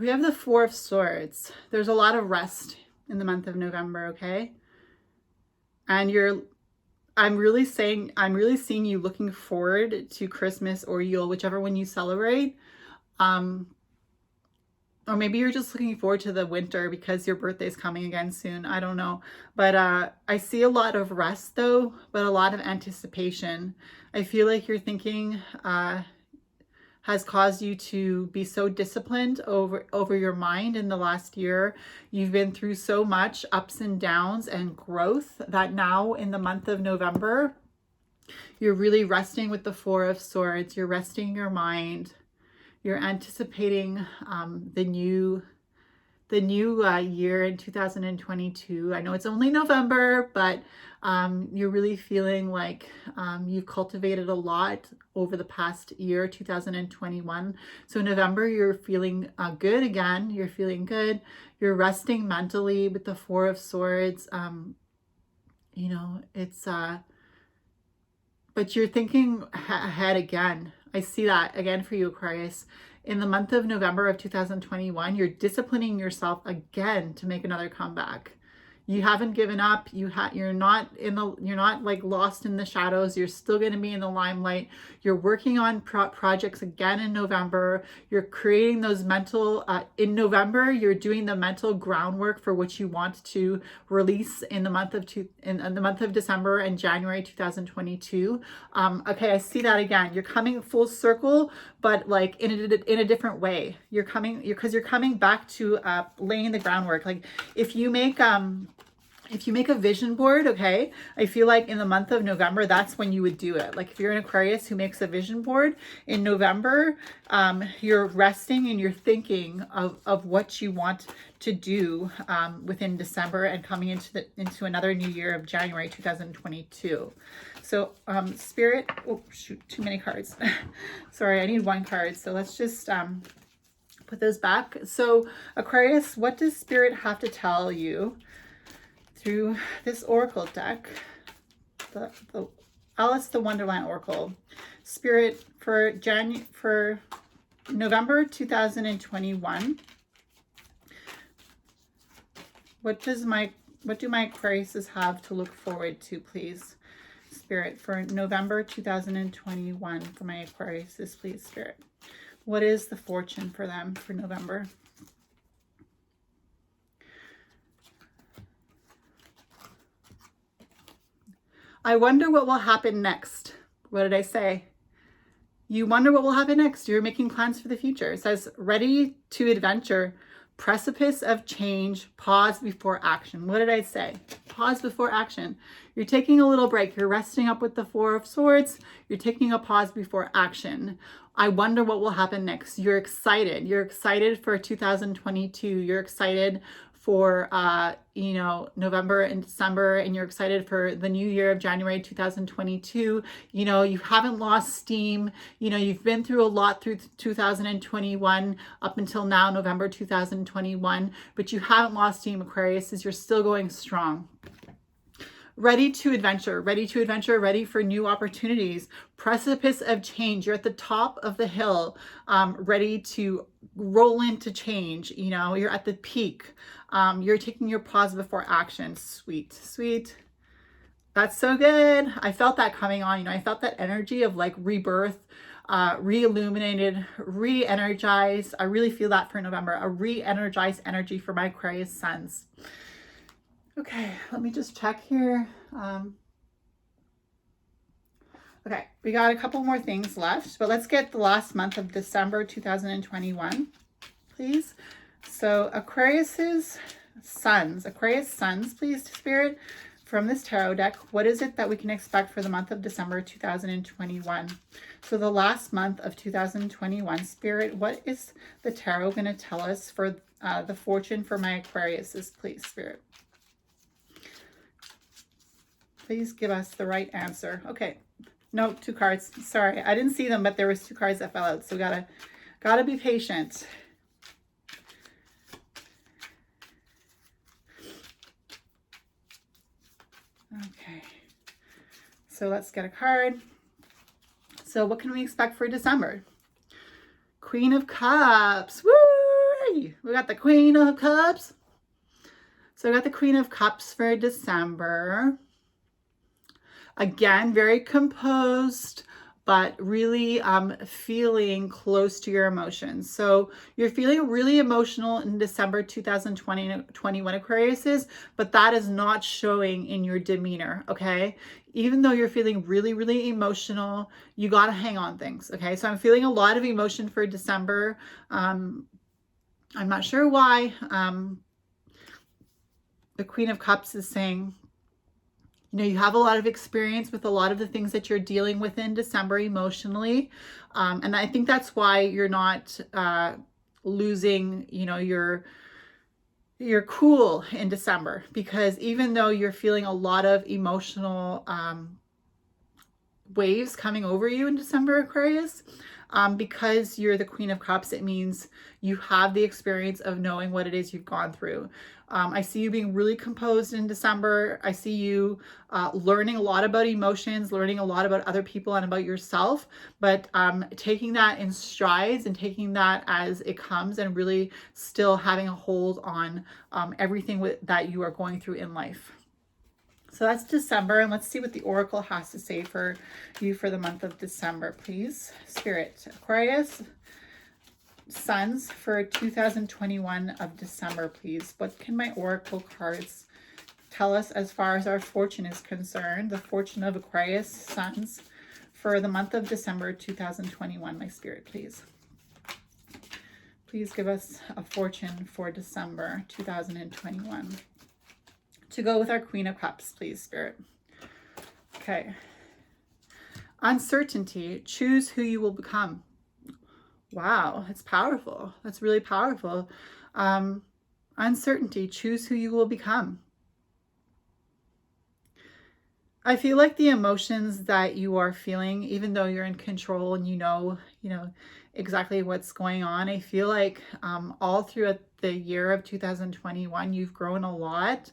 we have the Four of Swords. There's a lot of rest in the month of November, okay? And I'm really seeing you looking forward to Christmas or Yule, whichever one you celebrate. Or maybe you're just looking forward to the winter because your birthday's coming again soon. I don't know. But I see a lot of rest though, but a lot of anticipation. I feel like you're thinking has caused you to be so disciplined over your mind in the last year. You've been through so much ups and downs and growth that now in the month of November, you're really resting with the Four of Swords. You're resting your mind. You're anticipating the new year in 2022. I know it's only November, but you're really feeling like you've cultivated a lot over the past year, 2021. So November, you're feeling good again. You're feeling good. You're resting mentally with the Four of Swords. You know, it's, but you're thinking ahead again. I see that again for you, Aquarius. In the month of November of 2021, you're disciplining yourself again to make another comeback. You haven't given up. You're not like lost in the shadows. You're still going to be in the limelight. You're working on projects again in November. You're creating those mental, in November, you're doing the mental groundwork for what you want to release in the month of December and January 2022. Okay, I see that again. You're coming full circle, but like in a different way. You're coming back to laying the groundwork. Like if you make a vision board, okay, I feel like in the month of November, that's when you would do it. Like if you're an Aquarius who makes a vision board in November, you're resting and you're thinking of what you want to do within December and coming into another new year of January 2022. So Spirit, oh shoot, too many cards. Sorry, I need one card. So let's just put those back. So Aquarius, what does Spirit have to tell you through this oracle deck, the Alice the Wonderland Oracle? Spirit, for November 2021, what do my Aquariuses have to look forward to, please? Spirit, for November 2021, for my Aquariuses, please, Spirit. What is the fortune for them for November? I wonder what will happen next. What did I say? You wonder what will happen next. You're making plans for the future. It says, ready to adventure, precipice of change, pause before action. What did I say? Pause before action. You're taking a little break. You're resting up with the Four of Swords. You're taking a pause before action. I wonder what will happen next. You're excited. You're excited for 2022. You're excited for November and December, and you're excited for the new year of January 2022. You haven't lost steam. You've been through a lot through 2021 up until now, November 2021, but you haven't lost steam, Aquarius, as you're still going strong. Ready to adventure, ready for new opportunities. Precipice of change. You're at the top of the hill, ready to roll into change. You're at the peak. You're taking your pause before action. Sweet, sweet. That's so good. I felt that coming on. I felt that energy of like rebirth, re-illuminated, re-energized. I really feel that for November, a re-energized energy for my Aquarius suns. Okay, let me just check here. Okay, we got a couple more things left, but let's get the last month of December 2021, please. So Aquarius suns, please, Spirit, from this tarot deck. What is it that we can expect for the month of December 2021? So the last month of 2021, Spirit, what is the tarot going to tell us for the fortune for my Aquariuses, please, Spirit? Please give us the right answer. Okay. No, 2 cards. Sorry, I didn't see them, but there was 2 cards that fell out. So gotta be patient. Okay. So let's get a card. So what can we expect for December? Queen of Cups. Woo! We got the Queen of Cups. So I got the Queen of Cups for December. Again, very composed, but really feeling close to your emotions. So you're feeling really emotional in December 2021, Aquariuses, but that is not showing in your demeanor, okay? Even though you're feeling really, really emotional, you got to hang on things, okay? So I'm feeling a lot of emotion for December. I'm not sure why. The Queen of Cups is saying, you have a lot of experience with a lot of the things that you're dealing with in December emotionally. And I think that's why you're not losing, your cool in December, because even though you're feeling a lot of emotional waves coming over you in December, Aquarius, Because you're the Queen of Cups, it means you have the experience of knowing what it is you've gone through. I see you being really composed in December. I see you learning a lot about emotions, learning a lot about other people and about yourself, but taking that in strides and taking that as it comes, and really still having a hold on everything that you are going through in life. So that's December, and let's see what the Oracle has to say for you for the month of December, please. Spirit, Aquarius, Suns for 2021 of December, please. What can my Oracle cards tell us as far as our fortune is concerned? The fortune of Aquarius, Suns for the month of December 2021, my Spirit, please. Please give us a fortune for December 2021. To go with our Queen of Cups, please, Spirit. Okay. Uncertainty. Choose who you will become. Wow, it's powerful. That's really powerful. Uncertainty. Choose who you will become. I feel like the emotions that you are feeling, even though you're in control and you know exactly what's going on, I feel like all throughout the year of 2021, you've grown a lot.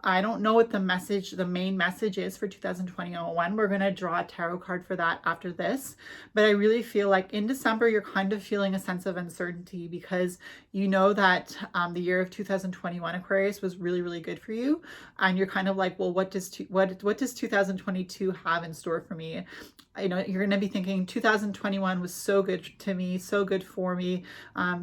I don't know what the main message is for 2021. We're going to draw a tarot card for that after this. But I really feel like in December, you're kind of feeling a sense of uncertainty because you know that the year of 2021 Aquarius was really, really good for you. And you're kind of like, well, what does 2022 have in store for me? You're going to be thinking 2021 was so good to me, so good for me,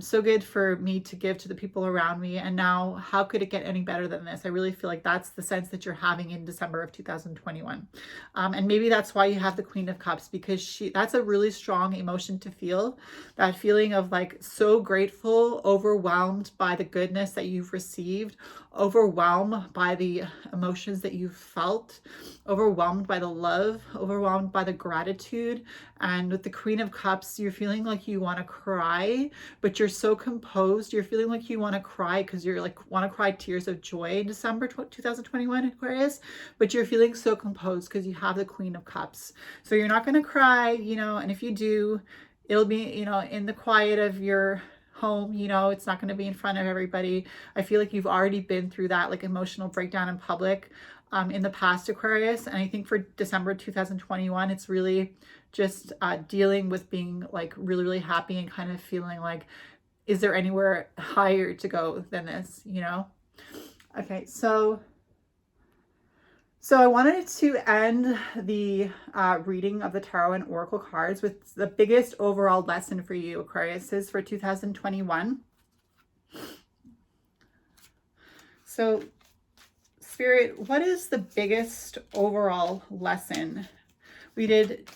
so good for me to give to the people around me. And now how could it get any better than this? I really feel like that's the sense that you're having in December of 2021. And maybe that's why you have the Queen of Cups, because that's a really strong emotion to feel, that feeling of like so grateful, overwhelmed by the goodness that you've received, overwhelmed by the emotions that you've felt, overwhelmed by the love, overwhelmed by the gratitude. And with the Queen of Cups, you're feeling like you want to cry, but you're so composed. You're feeling like you want to cry because you're like want to cry tears of joy in December 2021 Aquarius, but you're feeling so composed because you have the Queen of Cups. So you're not going to cry, and if you do, it'll be, in the quiet of your home, it's not going to be in front of everybody. I feel like you've already been through that like emotional breakdown in public in the past, Aquarius. And I think for December 2021, it's really just dealing with being like really, really happy and kind of feeling like, is there anywhere higher to go than this, Okay, so I wanted to end the reading of the Tarot and Oracle cards with the biggest overall lesson for you, Aquarius, is for 2021. So, Spirit, what is the biggest overall lesson? We did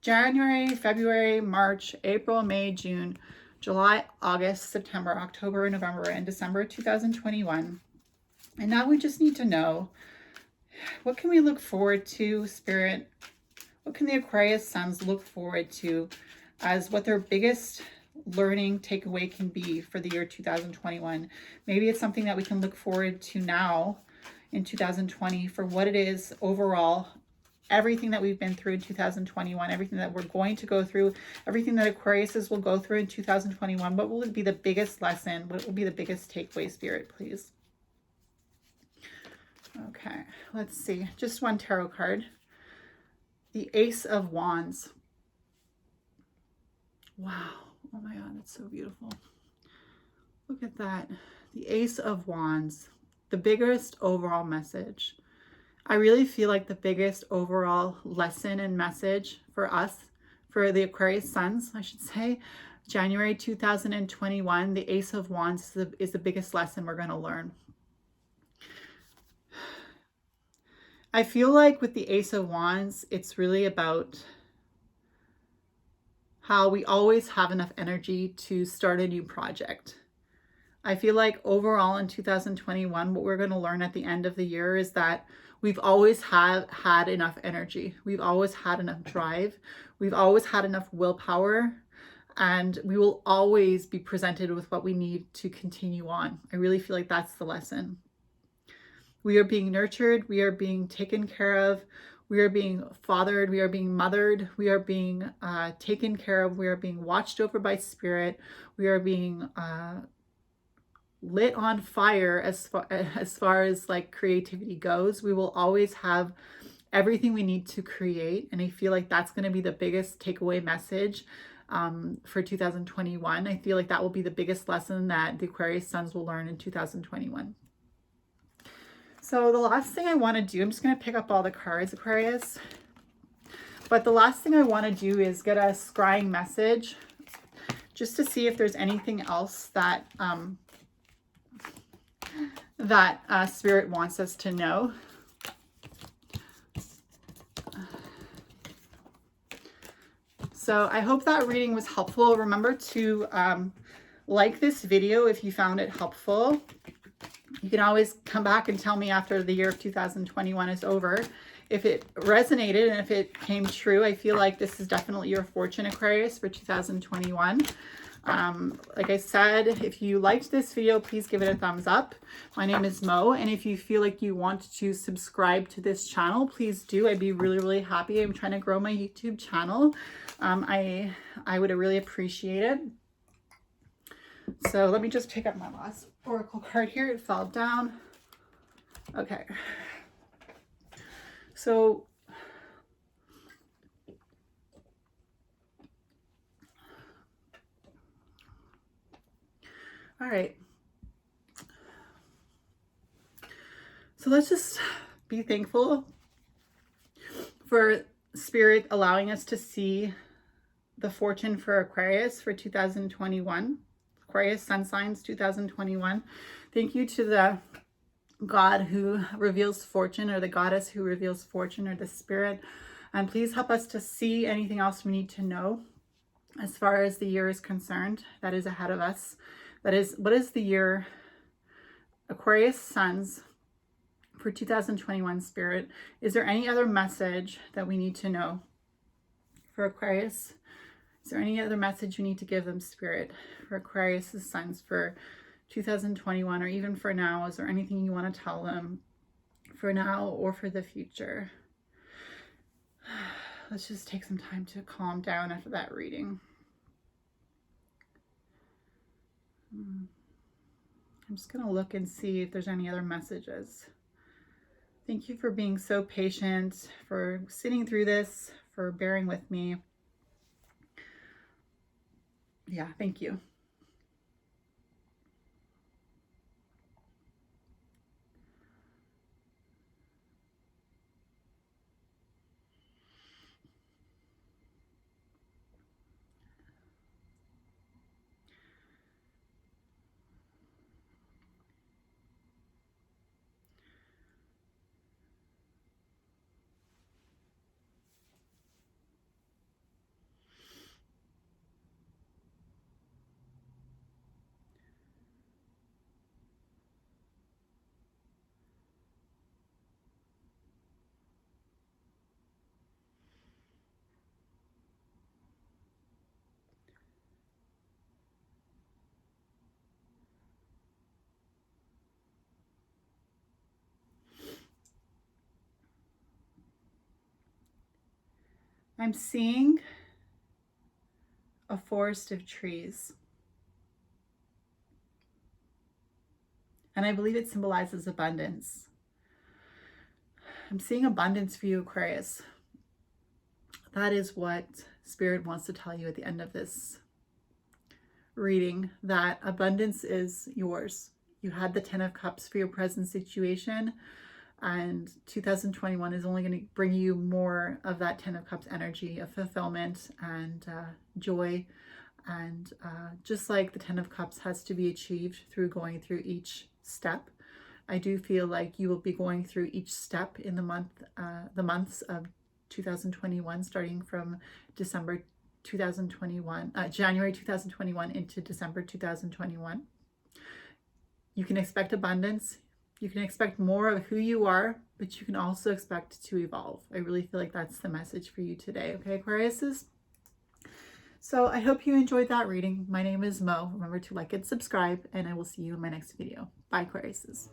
January, February, March, April, May, June, July, August, September, October, November, and December 2021. And now we just need to know, what can we look forward to, Spirit? What can the Aquarius Suns look forward to as what their biggest learning takeaway can be for the year 2021? Maybe it's something that we can look forward to now in 2020 for what it is overall, everything that we've been through in 2021, everything that we're going to go through, everything that Aquariuses will go through in 2021. What will be the biggest lesson? What will be the biggest takeaway, Spirit, please? Okay, let's see. Just one tarot card. The Ace of Wands. Wow. Oh my God, it's so beautiful. Look at that. The Ace of Wands. The biggest overall message. I really feel like the biggest overall lesson and message for us, for the Aquarius Suns, I should say, January 2021, the Ace of Wands is the biggest lesson we're going to learn. I feel like with the Ace of Wands, it's really about how we always have enough energy to start a new project. I feel like overall in 2021, what we're going to learn at the end of the year is that we've always had enough energy. We've always had enough drive. We've always had enough willpower, and we will always be presented with what we need to continue on. I really feel like that's the lesson. We are being nurtured. We are being taken care of. We are being fathered. We are being mothered. We are being taken care of. We are being watched over by spirit. We are being lit on fire as far as like creativity goes. We will always have everything we need to create. And I feel like that's going to be the biggest takeaway message for 2021. I feel like that will be the biggest lesson that the Aquarius Suns will learn in 2021. So the last thing I want to do, I'm just going to pick up all the cards, Aquarius. But the last thing I want to do is get a scrying message just to see if there's anything else that Spirit wants us to know. So I hope that reading was helpful. Remember to like this video if you found it helpful. You can always come back and tell me after the year of 2021 is over if it resonated and if it came true. I feel like this is definitely your fortune, Aquarius, for 2021. Like I said, if you liked this video, please give it a thumbs up. My name is Mauh, and if you feel like you want to subscribe to this channel, please do. I'd be really, really happy. I'm trying to grow my YouTube channel. I would really appreciate it. So let me just pick up my last oracle card here. It fell down. Okay. So all right. So let's just be thankful for Spirit allowing us to see the fortune for Aquarius for 2021. Aquarius Sun Signs 2021. Thank you to the God who reveals fortune, or the goddess who reveals fortune, or the Spirit. And please help us to see anything else we need to know as far as the year is concerned that is ahead of us. That is, what is the year, Aquarius Suns, for 2021, Spirit? Is there any other message that we need to know for Aquarius? Is there any other message we need to give them, Spirit, for Aquarius Suns for 2021, or even for now? Is there anything you want to tell them for now or for the future? Let's just take some time to calm down after that reading. I'm just going to look and see if there's any other messages. Thank you for being so patient, for sitting through this, for bearing with me. Yeah, thank you. I'm seeing a forest of trees. And I believe it symbolizes abundance. I'm seeing abundance for you, Aquarius. That is what Spirit wants to tell you at the end of this reading, that abundance is yours. You had the 10 of Cups for your present situation, and 2021 is only going to bring you more of that 10 of Cups energy of fulfillment and joy. And just like the 10 of Cups has to be achieved through going through each step, I do feel like you will be going through each step in the months of 2021, starting from January 2021 into December 2021. You can expect abundance. You can expect more of who you are, but you can also expect to evolve. I really feel like that's the message for you today. Okay, Aquariuses? So I hope you enjoyed that reading. My name is Mauh. Remember to like and subscribe, and I will see you in my next video. Bye, Aquariuses.